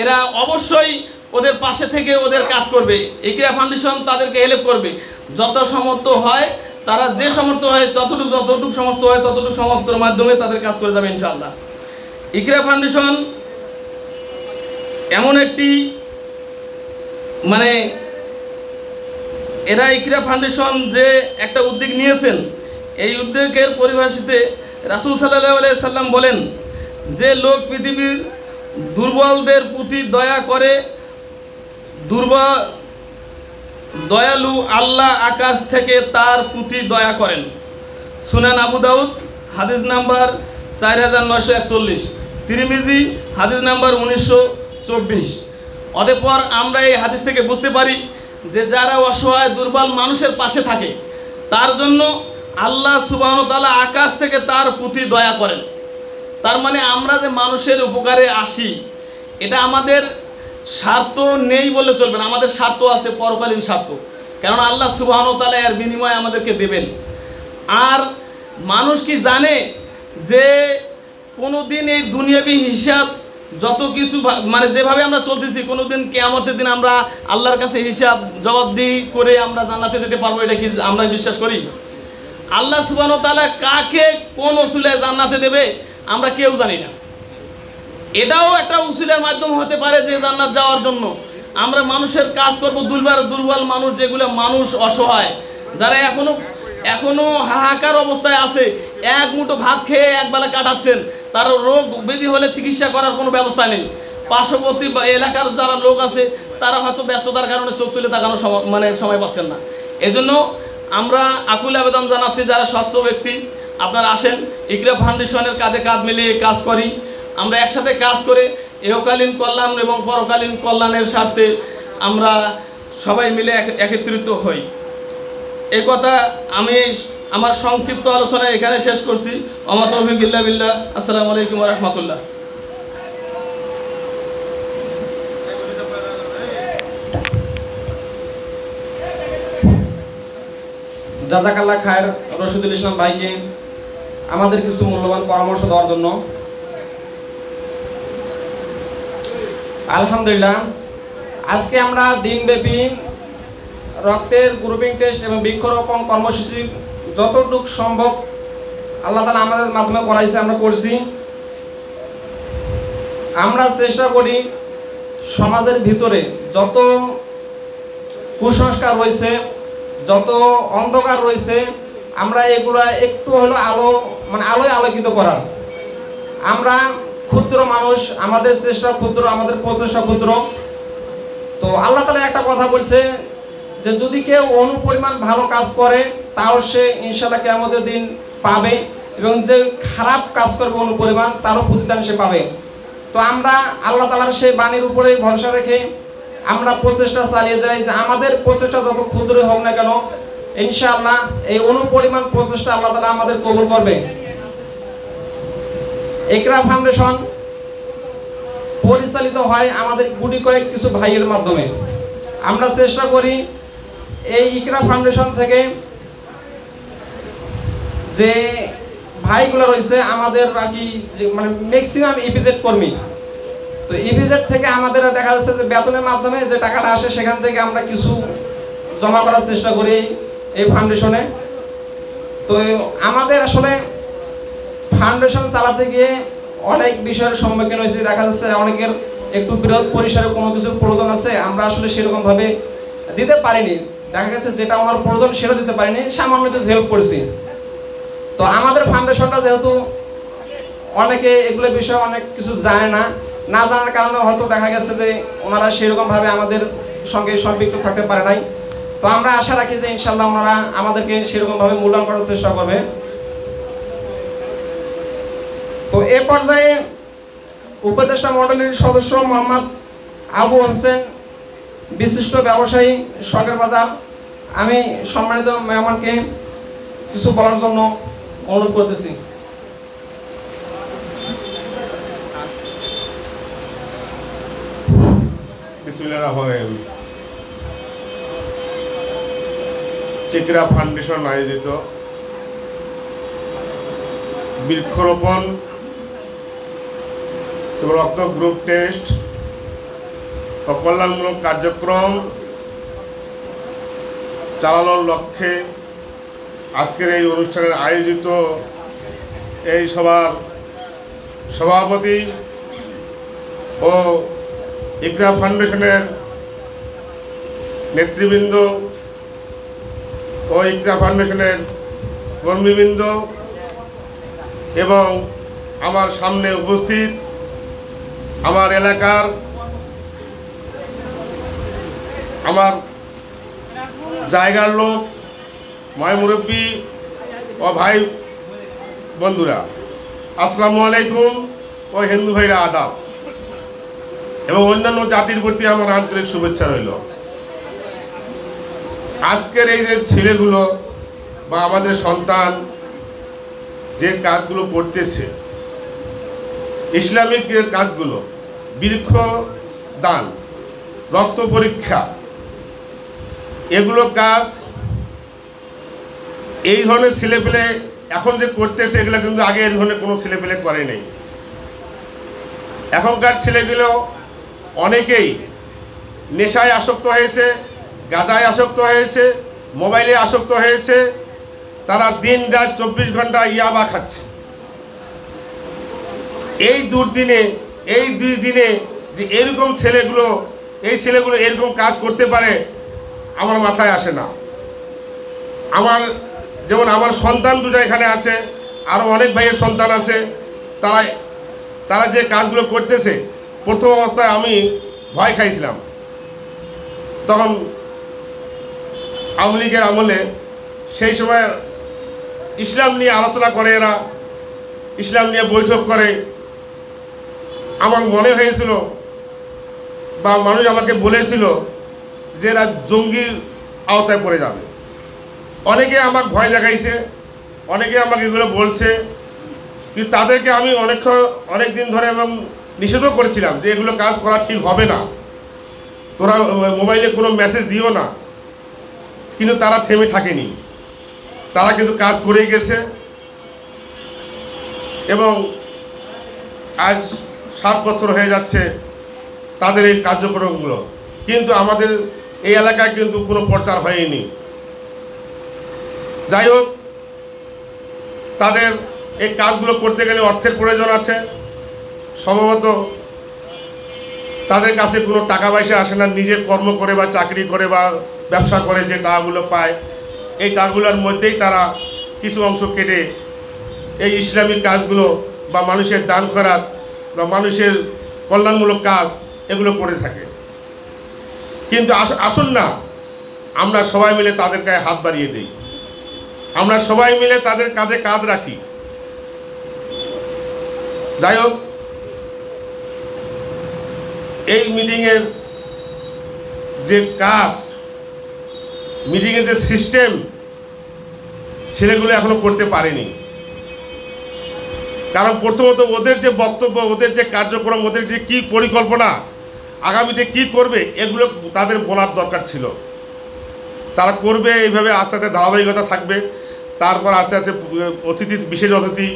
এরা অবশ্যই ওদের পাশে থেকে ওদের কাজ করবে। ইকরা ফাউন্ডেশন তাদেরকে হেল্প করবে যত সামর্থ্য হয়। তারা যে সামর্থ্য হয় যতটুকু সমস্ত হয় ততটুকু সামর্থ্যের মাধ্যমে তাদের কাজ করে যাবে ইনশাআল্লাহ। ইকরা ফাউন্ডেশন এমন একটি মানে এরা ইকরা ফাউন্ডেশন যে একটা উদ্যোগ নিয়েছেন, এই উদ্যোগের পরিভাষিতে রাসূল সাল্লাল্লাহু আলাইহি সাল্লাম বলেন যে লোক পৃথিবীর দুর্বলদের প্রতি দয়া করে, দয়ালু আল্লাহ আকাশ থেকে তার প্রতি দয়া করেন। সুনান আবু দাউদ হাদিস নাম্বার 4941, তিরমিজি হাদিস নাম্বার 1924। অতঃপর আমরা এই হাদিস থেকে বুঝতে পারি যে যারা অসহায় দুর্বল মানুষের পাশে থাকে তার জন্য আল্লাহ সুবহানাহু ওয়া তাআলা আকাশ থেকে তার প্রতি দয়া করেন। তার মানে আমরা যে মানুষের উপকারে আসি, এটা আমাদের স্বার্থ নেই বলে চলবে না, আমাদের স্বার্থ আছে, পরকালীন স্বার্থ। কেননা আল্লাহ সুবহানাহু ওয়া তাআলা এর বিনিময়ে আমাদেরকে দেবেন। আর মানুষ কি জানে যে কোনোদিন এই দুনিয়াবি হিসাব যত কিছু মানে যেভাবে আমরা চলতেছি, কোনোদিন কিয়ামতের দিন আমরা আল্লাহর কাছে হিসাব জবাবদিহি করে আমরা জান্নাতে যেতে পারবো, এটা কি আমরা বিশ্বাস করি? আল্লাহ সুবহানাহু ওয়া তাআলা কাকে কোন উসিলায় জান্নাতে দেবে আমরা কেউ জানি না। এটাও একটা উসিলার মাধ্যম হতে পারে যে জান্নাত যাওয়ার জন্য আমরা মানুষের কাজ করব। দুর্বল মানুষ, যেগুলো মানুষ অসহায়, যারা এখনো হাহাকার অবস্থায় আছে, এক মুঠো ভাত খেয়ে একবেলা কাটাচ্ছেন, তার রোগ ব্যাধি হলে চিকিৎসা করার কোনো ব্যবস্থা নেই। পার্শ্ববর্তী এলাকার যারা লোক আছে তারা হয়তো ব্যস্ততার কারণে চোখ তুলে তাকানোর সময় পাচ্ছেন না। এজন্য আমরা আকুল আবেদন জানাচ্ছি, যারা স্বচ্ছ ব্যক্তি আপনারা আসেন, ইকরা ফাউন্ডেশনের কাঁধে কাঁধ মিলিয়ে কাজ করি। আমরা একসাথে কাজ করে ইহকালীন কল্যাণ এবং পরকালীন কল্যাণের স্বার্থে আমরা সবাই মিলে একত্রিত হই। এই কথা আমি আমার সংক্ষিপ্ত আলোচনা এখানে শেষ করছি। ওমা তৌফিক ইল্লা বিল্লাহ। আসসালামু আলাইকুম ওয়া রাহমাতুল্লাহ। জাযাকাল্লাহ খায়ের রশিদুল ইসলাম ভাইকে আমাদের কিছু মূল্যবান পরামর্শ দেওয়ার জন্য। আলহামদুলিল্লাহ, আজকে আমরা দিনব্যাপী রক্তের গ্রুপিং টেস্ট এবং বৃক্ষরোপণ কর্মসূচি যতটুকু সম্ভব আল্লাহ তাআলা আমাদের মাধ্যমে করাইছে, আমরা করছি। আমরা চেষ্টা করি সমাজের ভিতরে যত কুসংস্কার রয়েছে, যত অন্ধকার রয়েছে, আমরা এগুলা একটু হলো আলোয় আলোকিত করার। আমরা ক্ষুদ্র মানুষ, আমাদের চেষ্টা ক্ষুদ্র, আমাদের প্রচেষ্টা ক্ষুদ্র। তো আল্লাহ তাআলা একটা কথা বলছে যে যদি কেউ অনুপরিমাণ ভালো কাজ করে তাও সে ইনশাআল্লাহ কিয়ামতের দিন পাবে, এবং যে খারাপ কাজ করবে অনুপরিমাণ তারও প্রতিদান সে পাবে। তো আমরা আল্লাহ তাআলার সেই বাণীর উপরে ভরসা রেখে আমরা প্রচেষ্টা চালিয়ে যাই যে আমাদের প্রচেষ্টা যত ক্ষুদ্রই হোক না কেন, ইনশাআল্লাহ এই অনুপরিমাণ প্রচেষ্টা আল্লাহ তাআলা আমাদের কবুল করবে। ইকরা ফাউন্ডেশন পরিচালিত হয় আমাদের গুটি কয়েক কিছু ভাইয়ের মাধ্যমে। আমরা চেষ্টা করি এই ইকরা ফাউন্ডেশন থেকে যে ভাইগুলো রয়েছে আমাদের আর কি মানে ম্যাক্সিমাম ইপিজেড কর্মী, তো ইপিজেড থেকে আমাদের দেখা যাচ্ছে যে বেতনের মাধ্যমে যে টাকাটা আসে সেখান থেকে আমরা কিছু জমা করার চেষ্টা করি এই ফাউন্ডেশনে। তো আমাদের আসলে ফাউন্ডেশন চালাতে গিয়ে অনেক বিষয়ের সম্মুখীন হয়েছে। দেখা যাচ্ছে অনেকের একটু বৃহৎ পরিসরে কোনো কিছুর প্রয়োজন আছে, আমরা আসলে সেরকমভাবে দিতে পারিনি। দেখা গেছে যেটা আমার প্রয়োজন সেটা দিতে পারিনি, সামান্য কিছু হেল্প করছি। তো আমাদের ফাউন্ডেশনটা যেহেতু অনেকে এগুলো বিষয়ে অনেক কিছু জানে না, না জানার কারণে হয়তো দেখা গেছে যে ওনারা সেরকমভাবে আমাদের সঙ্গে সম্পৃক্ত থাকতে পারে নাই। তো আমরা আশা রাখি যে ইনশাআল্লাহ ওনারা আমাদেরকে সেরকমভাবে মূল্যায়ন করার চেষ্টা করবে। তো এ পর্যায়ে উপদেষ্টা মণ্ডলীর সদস্য মোহাম্মদ আবু হোসেন, বিশিষ্ট ব্যবসায়ী, শখের বাজার, আমি সম্মানিত মেহমানকে কিছু বলার জন্য অনুরোধ করতেছি। বিসমিল্লাহির রহমানির রহিম। ইকরা ফাউন্ডেশন আয়োজিত বৃক্ষরোপণ এবং রক্ত গ্রুপ টেস্ট ও কল্যাণমূলক কার্যক্রম চালানোর লক্ষ্যে আজকের এই অনুষ্ঠানের আয়োজিত এই সভার সভাপতি ও ইকরা ফাউন্ডেশনের নেতৃবৃন্দ ও ইকরা ফাউন্ডেশনের কর্মীবৃন্দ এবং আমার সামনে উপস্থিত আমার এলাকার আমার জায়গার লোক, ময় মুরব্বী ও ভাই বন্ধুরা, আসসালামু আলাইকুম ও হিন্দু ভাইরা আদাব, এবং অন্যান্য জাতির প্রতি আমার আন্তরিক শুভেচ্ছা রইল। আজকের এই যে ছেলেগুলো বা আমাদের সন্তান যে কাজগুলো করতেছে, ইসলামিক যে কাজগুলো, বৃক্ষ দান, রক্ত পরীক্ষা, এগুলো কাজ এই ধরনের ছেলেপেলে এখন যে করতেছে এগুলো কিন্তু আগে এই ধরনের কোনো ছেলেপেলে করে নেই। এখনকার ছেলেগুলো অনেকেই নেশায় আসক্ত হয়েছে, গাঁজায় আসক্ত হয়েছে, মোবাইলে আসক্ত হয়েছে, তারা দিন রাত 24 ঘন্টা ইয়াবা খাচ্ছে। এই দুর্দিনে, এই 2 দিনে যে এরকম ছেলেগুলো এরকম কাজ করতে পারে আমার মাথায় আসে না। যেমন আমার সন্তান দুটো এখানে আছে, আরও অনেক ভাইয়ের সন্তান আছে, তারা যে কাজগুলো করতেছে, প্রথম অবস্থায় আমি ভয় খাইছিলাম। তখন আওয়ামী লীগের আমলে সেই সময় ইসলাম নিয়ে আলোচনা করে, এরা ইসলাম নিয়ে বৈঠক করে। আমার মনে হয়েছিল বা মানুষ আমাকে বলেছিল যে এরা জঙ্গির আওতায় পড়ে যাবে। অনেকে আমাকে ভয় দেখাইছে, অনেকে আমাকে এগুলো বলছে, কিন্তু তাদেরকে আমি অনেক দিন ধরে এবং নিষেধও করেছিলাম যে এগুলো কাজ করা ঠিক হবে না, তোরা মোবাইলে কোনো মেসেজ দিও না। কিন্তু তারা থেমে থাকেনি, তারা কিন্তু কাজ করেই গেছে। এবং আজ 7 বছর হয়ে যাচ্ছে তাদের এই কার্যক্রমগুলো, কিন্তু আমাদের এই এলাকায় কিন্তু কোনো প্রচার হয়নি। যাই হোক, তাদের এই কাজগুলো করতে গেলে অর্থের প্রয়োজন আছে। সম্ভবত তাদের কাছে কোনো টাকা পয়সা আসে না, নিজের কর্ম করে বা চাকরি করে বা ব্যবসা করে যে টাকাগুলো পায়, এই টাকাগুলোর মধ্যেই তারা কিছু অংশ কেটে এই ইসলামিক কাজগুলো বা মানুষের দান খয়রাত বা মানুষের কল্যাণমূলক কাজ এগুলো করে থাকে। কিন্তু আসুন না আমরা সবাই মিলে তাদের গায়ে হাত বাড়িয়ে দিই, আমরা সবাই মিলে তাদের কাঁধে কাঁধ রাখি। যাই হোক, এই মিটিংয়ের যে কাজ, মিটিংয়ের যে সিস্টেম, ছেলেগুলো এখনো করতে পারেনি। কারণ প্রথমত ওদের যে বক্তব্য, ওদের যে কার্যক্রম, ওদের যে কী পরিকল্পনা, আগামীতে কি করবে, এগুলো তাদের বলার দরকার ছিল। তারা করবে, এইভাবে আস্তে আস্তে ধারাবাহিকতা থাকবে। তারপর আস্তে আস্তে অতিথি, বিশেষ অতিথি,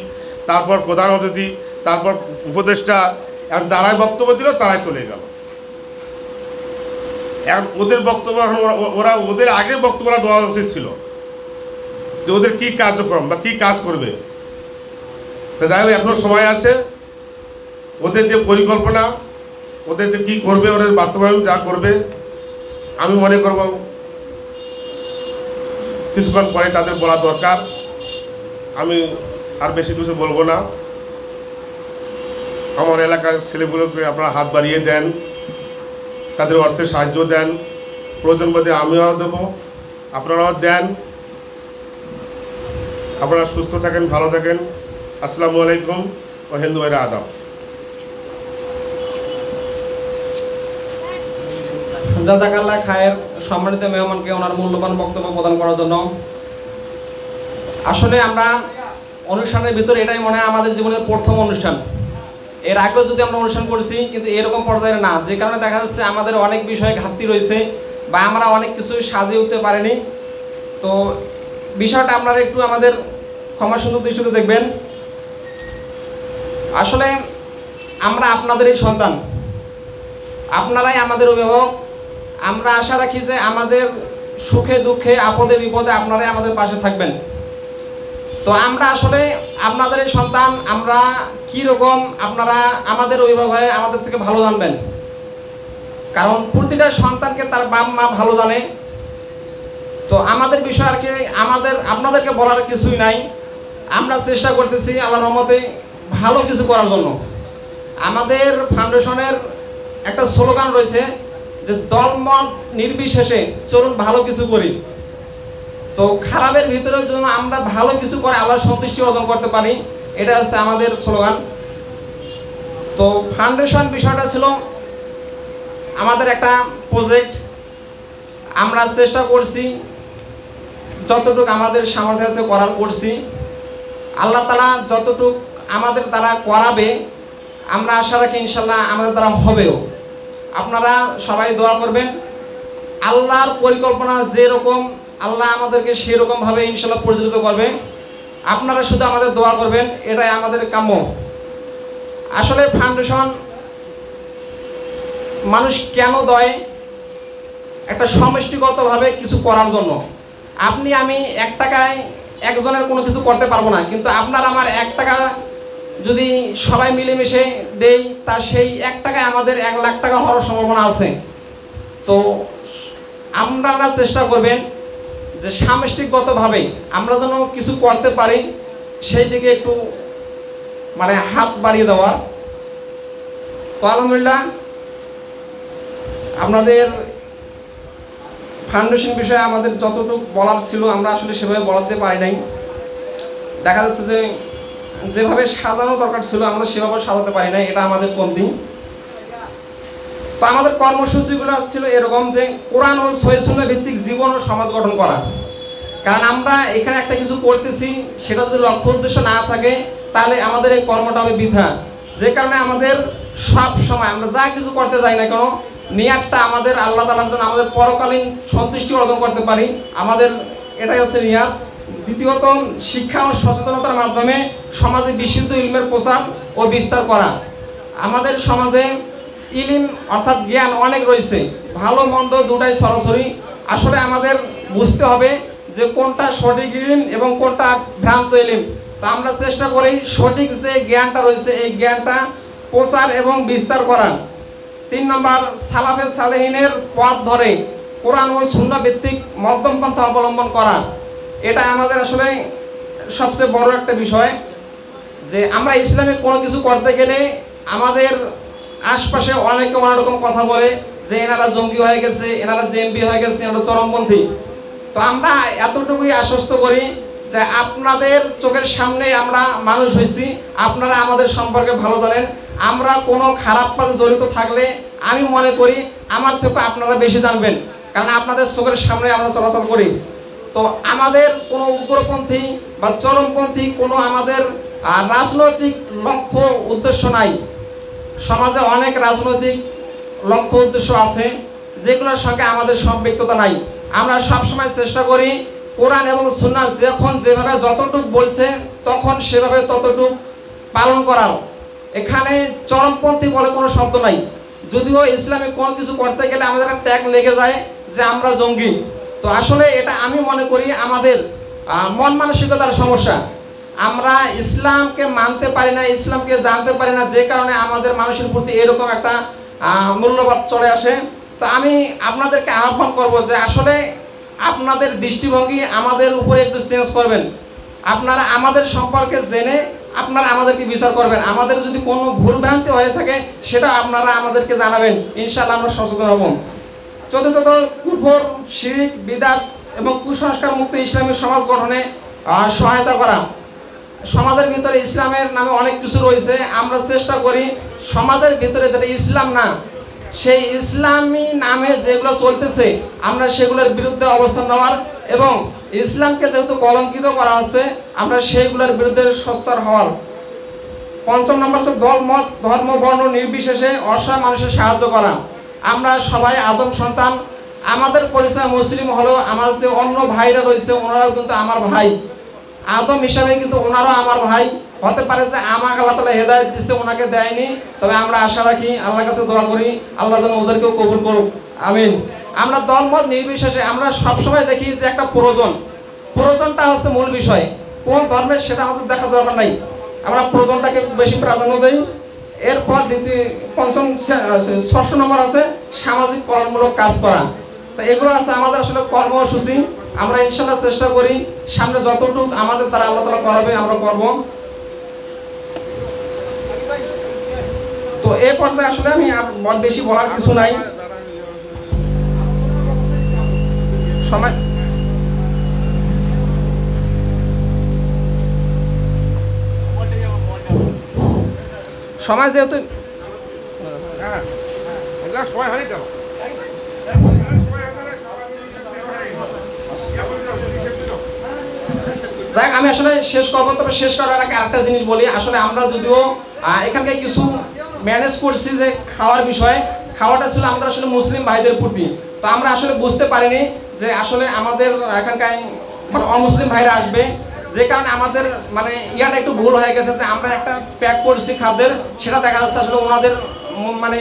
তারপর প্রধান অতিথি, তারপর উপদেষ্টা, এখন যারাই বক্তব্য দিল তারাই চলে গেল। এখন ওদের বক্তব্য, এখন ওদের আগে বক্তব্যটা দেওয়া উচিত ছিল যে ওদের কী কার্যক্রম বা কী কাজ করবে। তা যাই হোক, এখনও সময় আছে। ওদের যে পরিকল্পনা, ওদের যে কী করবে, ওদের বাস্তবায়ন যা করবে, আমি মনে করব কিছুক্ষণ পরে তাদের বলা দরকার। আমি আর বেশি কিছু বলবো না। আমার এলাকার ছেলেগুলোকে আপনারা হাত বাড়িয়ে দেন, তাদের অর্থের সাহায্য দেন, প্রয়োজন বোধে আমিও দেবো, আপনারাও দেন। আপনারা সুস্থ থাকেন, ভালো থাকেন। আসসালামু আলাইকুম ও হিন্দু ভাইরা আদাব। জাযাকাল্লাহ খায়ের সম্মানিত মেহমানকে ওনার মূল্যবান বক্তব্য প্রদান করার জন্য। আসলে আমরা অনুষ্ঠানের ভিতরে এটাই মনে হয় আমাদের জীবনের প্রথম অনুষ্ঠান। এর আগেও যদি আমরা অনুষ্ঠান করেছি, কিন্তু এরকম পর্যায়ে না, যে কারণে দেখা যাচ্ছে আমাদের অনেক বিষয়ে ঘাটতি রয়েছে বা আমরা অনেক কিছু সাজিয়ে উঠতে পারিনি। তো বিষয়টা আপনারা একটু আমাদের ক্ষমা সুন্দর দৃষ্টিতে দেখবেন। আসলে আমরা আপনাদেরই সন্তান, আপনারাই আমাদের অভিভাবক। আমরা আশা রাখি যে আমাদের সুখে দুঃখে আপদে বিপদে আপনারাই আমাদের পাশে থাকবেন। তো আমরা আসলে আপনাদের এই সন্তান, আমরা কি রকম, আপনারা আমাদের অভিভাবক হয়ে আমাদের থেকে ভালো জানবেন। কারণ প্রতিটা সন্তানকে তার বাপ মা ভালো জানে। তো আমাদের বিষয় আর কি, আপনাদেরকে বলার কিছুই নাই। আমরা চেষ্টা করতেছি আল্লাহর রহমতে ভালো কিছু করার জন্য। আমাদের ফাউন্ডেশনের একটা স্লোগান রয়েছে যে দলমত নির্বিশেষে চলুন ভালো কিছু করি। তো খারাপের ভিতরে যেন আমরা ভালো কিছু করে আল্লাহর সন্তুষ্টি অর্জন করতে পারি, এটা হচ্ছে আমাদের স্লোগান। তো ফাউন্ডেশন বিষয়টা ছিল আমাদের একটা প্রজেক্ট। আমরা চেষ্টা করছি যতটুকু আমাদের সামর্থ্য আছে করার করছি। আল্লাহ তাআলা যতটুকু আমাদের দ্বারা করাবে আমরা আশা রাখি ইনশাল্লাহ আমাদের দ্বারা হবেও। আপনারা সবাই দোয়া করবেন, আল্লাহর পরিকল্পনা যেরকম আল্লাহ আমাদেরকে সেরকমভাবে ইনশাল্লাহ পরিচালিত করবে। আপনারা শুধু আমাদের দোয়া করবেন, এটাই আমাদের কাম্য। আসলে ফাউন্ডেশন মানুষ কেন দেয়? একটা সমষ্টিগতভাবে কিছু করার জন্য। আপনি আমি 1 টাকায় একজনের কোনো কিছু করতে পারবো না, কিন্তু আপনার আমার 1 টাকা যদি সবাই মিলেমিশে দেই, তা সেই 1 টাকায় আমাদের 1 লাখ টাকা হওয়ার সম্ভাবনা আছে। তো আপনারা চেষ্টা করবেন যে সামষ্টিকগতভাবে আমরা যেন কিছু করতে পারি, সেই দিকে একটু মানে হাত বাড়িয়ে দেওয়ার। তো আলহামদুলিল্লাহ আপনাদের ফাউন্ডেশন বিষয়ে আমাদের যতটুকু বলার ছিল আমরা আসলে সেভাবে বলাতে পারি নাই। দেখা যাচ্ছে যে যেভাবে সাজানো দরকার ছিল আমরা সেভাবে সাজাতে পারি নাই, এটা আমাদের কমতি। তো আমাদের কর্মসূচিগুলো ছিল এরকম যে কোরআন ও সহিহ সুন্নাহ ভিত্তিক জীবন ও সমাজ গঠন করা। কারণ আমরা এখানে একটা কিছু করতেছি, সেটা যদি লক্ষ্য উদ্দেশ্য না থাকে তাহলে আমাদের এই কর্মটা হবে বৃথা। যে কারণে আমাদের সব সময় আমরা যা কিছু করতে যাই না কেন, নিয়াতটা আমাদের আল্লাহ তাআলার জন্য আমাদের পরকালীন সন্তুষ্টি অর্জন করতে পারি, আমাদের এটাই হচ্ছে নিয়াত। দ্বিতীয়ত, শিক্ষা ও সচেতনতার মাধ্যমে সমাজে বিশুদ্ধ ইলমের প্রচার ও বিস্তার করা। আমাদের সমাজে ইলম অর্থাৎ জ্ঞান অনেক রয়েছে, ভালো মন্দ দুটাই সরাসরি। আসলে আমাদের বুঝতে হবে যে কোনটা সঠিক ইলম এবং কোনটা ভ্রান্ত ইলম। তো আমরা চেষ্টা করি সঠিক যে জ্ঞানটা রয়েছে এই জ্ঞানটা প্রচার এবং বিস্তার করা। 3 নম্বর, সালাফে সালেহিনের পথ ধরে কোরআন ও সুন্নাহ ভিত্তিক মধ্যম পন্থা অবলম্বন করা। এটা আমাদের আসলে সবচেয়ে বড় একটা বিষয় যে আমরা ইসলামে কোনো কিছু করতে গেলে আমাদের আশপাশে অনেকে অনেক রকম কথা বলে যে এনারা জঙ্গি হয়ে গেছে, এনারা জেএমবি হয়ে গেছে, এনারা চরমপন্থী। তো আমরা এতটুকুই আশ্বস্ত করি যে আপনাদের চোখের সামনে আমরা মানুষ হয়েছি, আপনারা আমাদের সম্পর্কে ভালো জানেন। আমরা কোনো খারাপ কাজে জড়িত থাকলে আমি মনে করি আমার থেকে আপনারা বেশি জানবেন, কারণ আপনাদের চোখের সামনে আমরা চলাচল করি। তো আমাদের কোনো উগ্রপন্থী বা চরমপন্থী কোনো আমাদের রাজনৈতিক লক্ষ্য উদ্দেশ্য নাই। সমাজে অনেক রাজনৈতিক লক্ষ্য উদ্দেশ্য আছে যেগুলোর সঙ্গে আমাদের সম্পৃক্ততা নাই। আমরা সবসময় চেষ্টা করি কোরআন এবং সুন্নাহ যখন যেভাবে যতটুকু বলছে তখন সেভাবে ততটুকু পালন করার। এখানে চরমপন্থী বলে কোনো শব্দ নাই। যদিও ইসলামে কোনো কিছু করতে গেলে আমাদের একটা ট্যাগ লেগে যায় যে আমরা জঙ্গি। তো আসলে এটা আমি মনে করি আমাদের মন মানসিকতার সমস্যা। আমরা ইসলামকে মানতে পারি না, ইসলামকে জানতে পারি না, যে কারণে আমাদের মানুষের প্রতি এরকম একটা মূল্যবোধ চলে আসে। তো আমি আপনাদেরকে আহ্বান করব যে আসলে আপনাদের দৃষ্টিভঙ্গি আমাদের উপরে একটু চেঞ্জ করবেন। আপনারা আমাদের সম্পর্কে জেনে আপনারা আমাদেরকে বিচার করবেন। আমাদের যদি কোনো ভুলভ্রান্তি হয়ে থাকে সেটা আপনারা আমাদেরকে জানাবেন, ইনশাআল্লাহ আমরা সচেতন হব। চতুর্থত, কুফর, শিরক, বিদআত এবং কুসংস্কার মুক্ত ইসলামী সমাজ গঠনে সহায়তা করা। সমাজের ভিতরে ইসলামের নামে অনেক কিছু রয়েছে, আমরা চেষ্টা করি সমাজের ভিতরে যেটা ইসলাম না সেই ইসলামী নামে যেগুলো চলতেছে আমরা সেগুলোর বিরুদ্ধে অবস্থান নেওয়ার, এবং ইসলামকে যেহেতু কলঙ্কিত করা হচ্ছে আমরা সেইগুলোর বিরুদ্ধে সোচ্চার হওয়ার। 5 নম্বর হচ্ছে দল মত ধর্ম বর্ণ নির্বিশেষে অসহায় মানুষের সাহায্য করা। আমরা সবাই আদম সন্তান, আমাদের পরিচয় মুসলিম হলেও আমার যে অন্য ভাইরা রয়েছে ওনারাও কিন্তু আমার ভাই। আদম হিসাবে কিন্তু ওনারাও আমার ভাই। হতে পারে যে আমাকে আল্লাহ তাআলা হেদায়েত দিচ্ছে, ওনাকে দেয়নি, তবে আমরা আশা রাখি, আল্লাহর কাছে দোয়া করি আল্লাহ যেন ওদেরকেও কবুল করুক, আমিন। আমরা দলমত নির্বিশেষে আমরা সবসময় দেখি যে একটা প্রয়োজনটা হচ্ছে মূল বিষয়। কোন ধর্মের সেটা আমাদের দেখা দরকার নাই, আমরা প্রয়োজনটাকে বেশি প্রাধান্য দিই। এরপর ষষ্ঠ নম্বর আছে সামাজিক কর্মমূলক কাজ করা। তো এগুলো আছে আমাদের আসলে কর্মসূচি। আমরা ইনশাআল্লাহ চেষ্টা করি সামনে যতটুকু আমাদের দ্বারা আল্লাহ তাআলা করাবে আমরা করব। তো এই পর্যায়ে আসলে আমি আর বেশি বলার কিছু নাই। সময় যেহেতু যাক আমি আসলে শেষ করবো, তবে শেষ করার আগে আরেকটা জিনিস বলি। আসলে আমরা যদিও এখানকার কিছু ম্যানেজ করছি যে খাওয়ার বিষয়ে, খাওয়াটা ছিল আমাদের আসলে মুসলিম ভাইদের প্রতি। তো আমরা আসলে বুঝতে পারিনি যে আসলে আমাদের এখানকার মানে অমুসলিম ভাইরা আসবে, যে কারণে আমাদের মানে ইয়াটা একটু ভুল হয়ে গেছে যে আমরা একটা প্যাক করছি খাদ্যের, সেটা দেখা যাচ্ছে আসলে ওনাদের মানে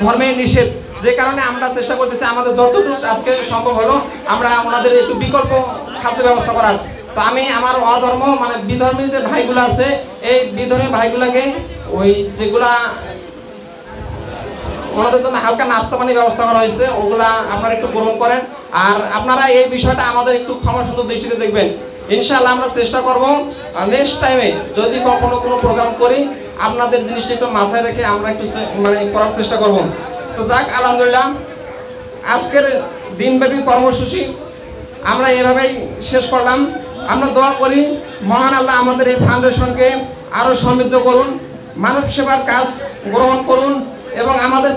ধর্মে নিষেধ, যে কারণে আমরা চেষ্টা করতেছি আমাদের যতটুকু আজকে সম্ভব হলো আমরা ওনাদের একটু বিকল্প খাদ্য ব্যবস্থা করার। তো আমি আমার অধর্ম মানে বিধর্মী যে ভাইগুলো আছে, এই বিধর্মী ভাইগুলোকে ওই যেগুলা ওনাদের জন্য হালকা নাস্তা পানির ব্যবস্থা করা হয়েছে, ওগুলা আপনারা একটু গ্রহণ করেন। আর আপনারা এই বিষয়টা আমাদের একটু ক্ষমা সুন্দর দৃষ্টিতে দেখবেন। ইনশাআল্লাহ আমরা চেষ্টা করব নেক্সট টাইমে যদি কখনো কোনো প্রোগ্রাম করি আপনাদের জিনিসটা একটু মাথায় রেখে আমরা একটু মানে করার চেষ্টা করব। তো যাক, আলহামদুলিল্লাহ আজকের দিনব্যাপী কর্মসূচি আমরা এভাবেই শেষ করলাম। আমরা দোয়া করি মহান আল্লাহ আমাদের এই ফাউন্ডেশনকে আরও সমৃদ্ধ করুন, মানব সেবার কাজ গ্রহণ করুন এবং আমাদের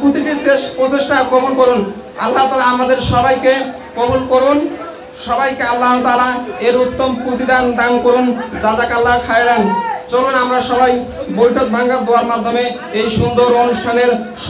প্রতিটি প্রচেষ্টা কবুল করুন। আল্লাহ তাআলা আমাদের সবাইকে কবুল করুন, সবাইকে আল্লাহ তাআলা এর উত্তম প্রতিদান দান করুন। জাযাকাল্লাহ খায়রান। চলুন আমরা সবাই বৈঠক ভাঙ্গার দোয়ার মাধ্যমে এই সুন্দর অনুষ্ঠানের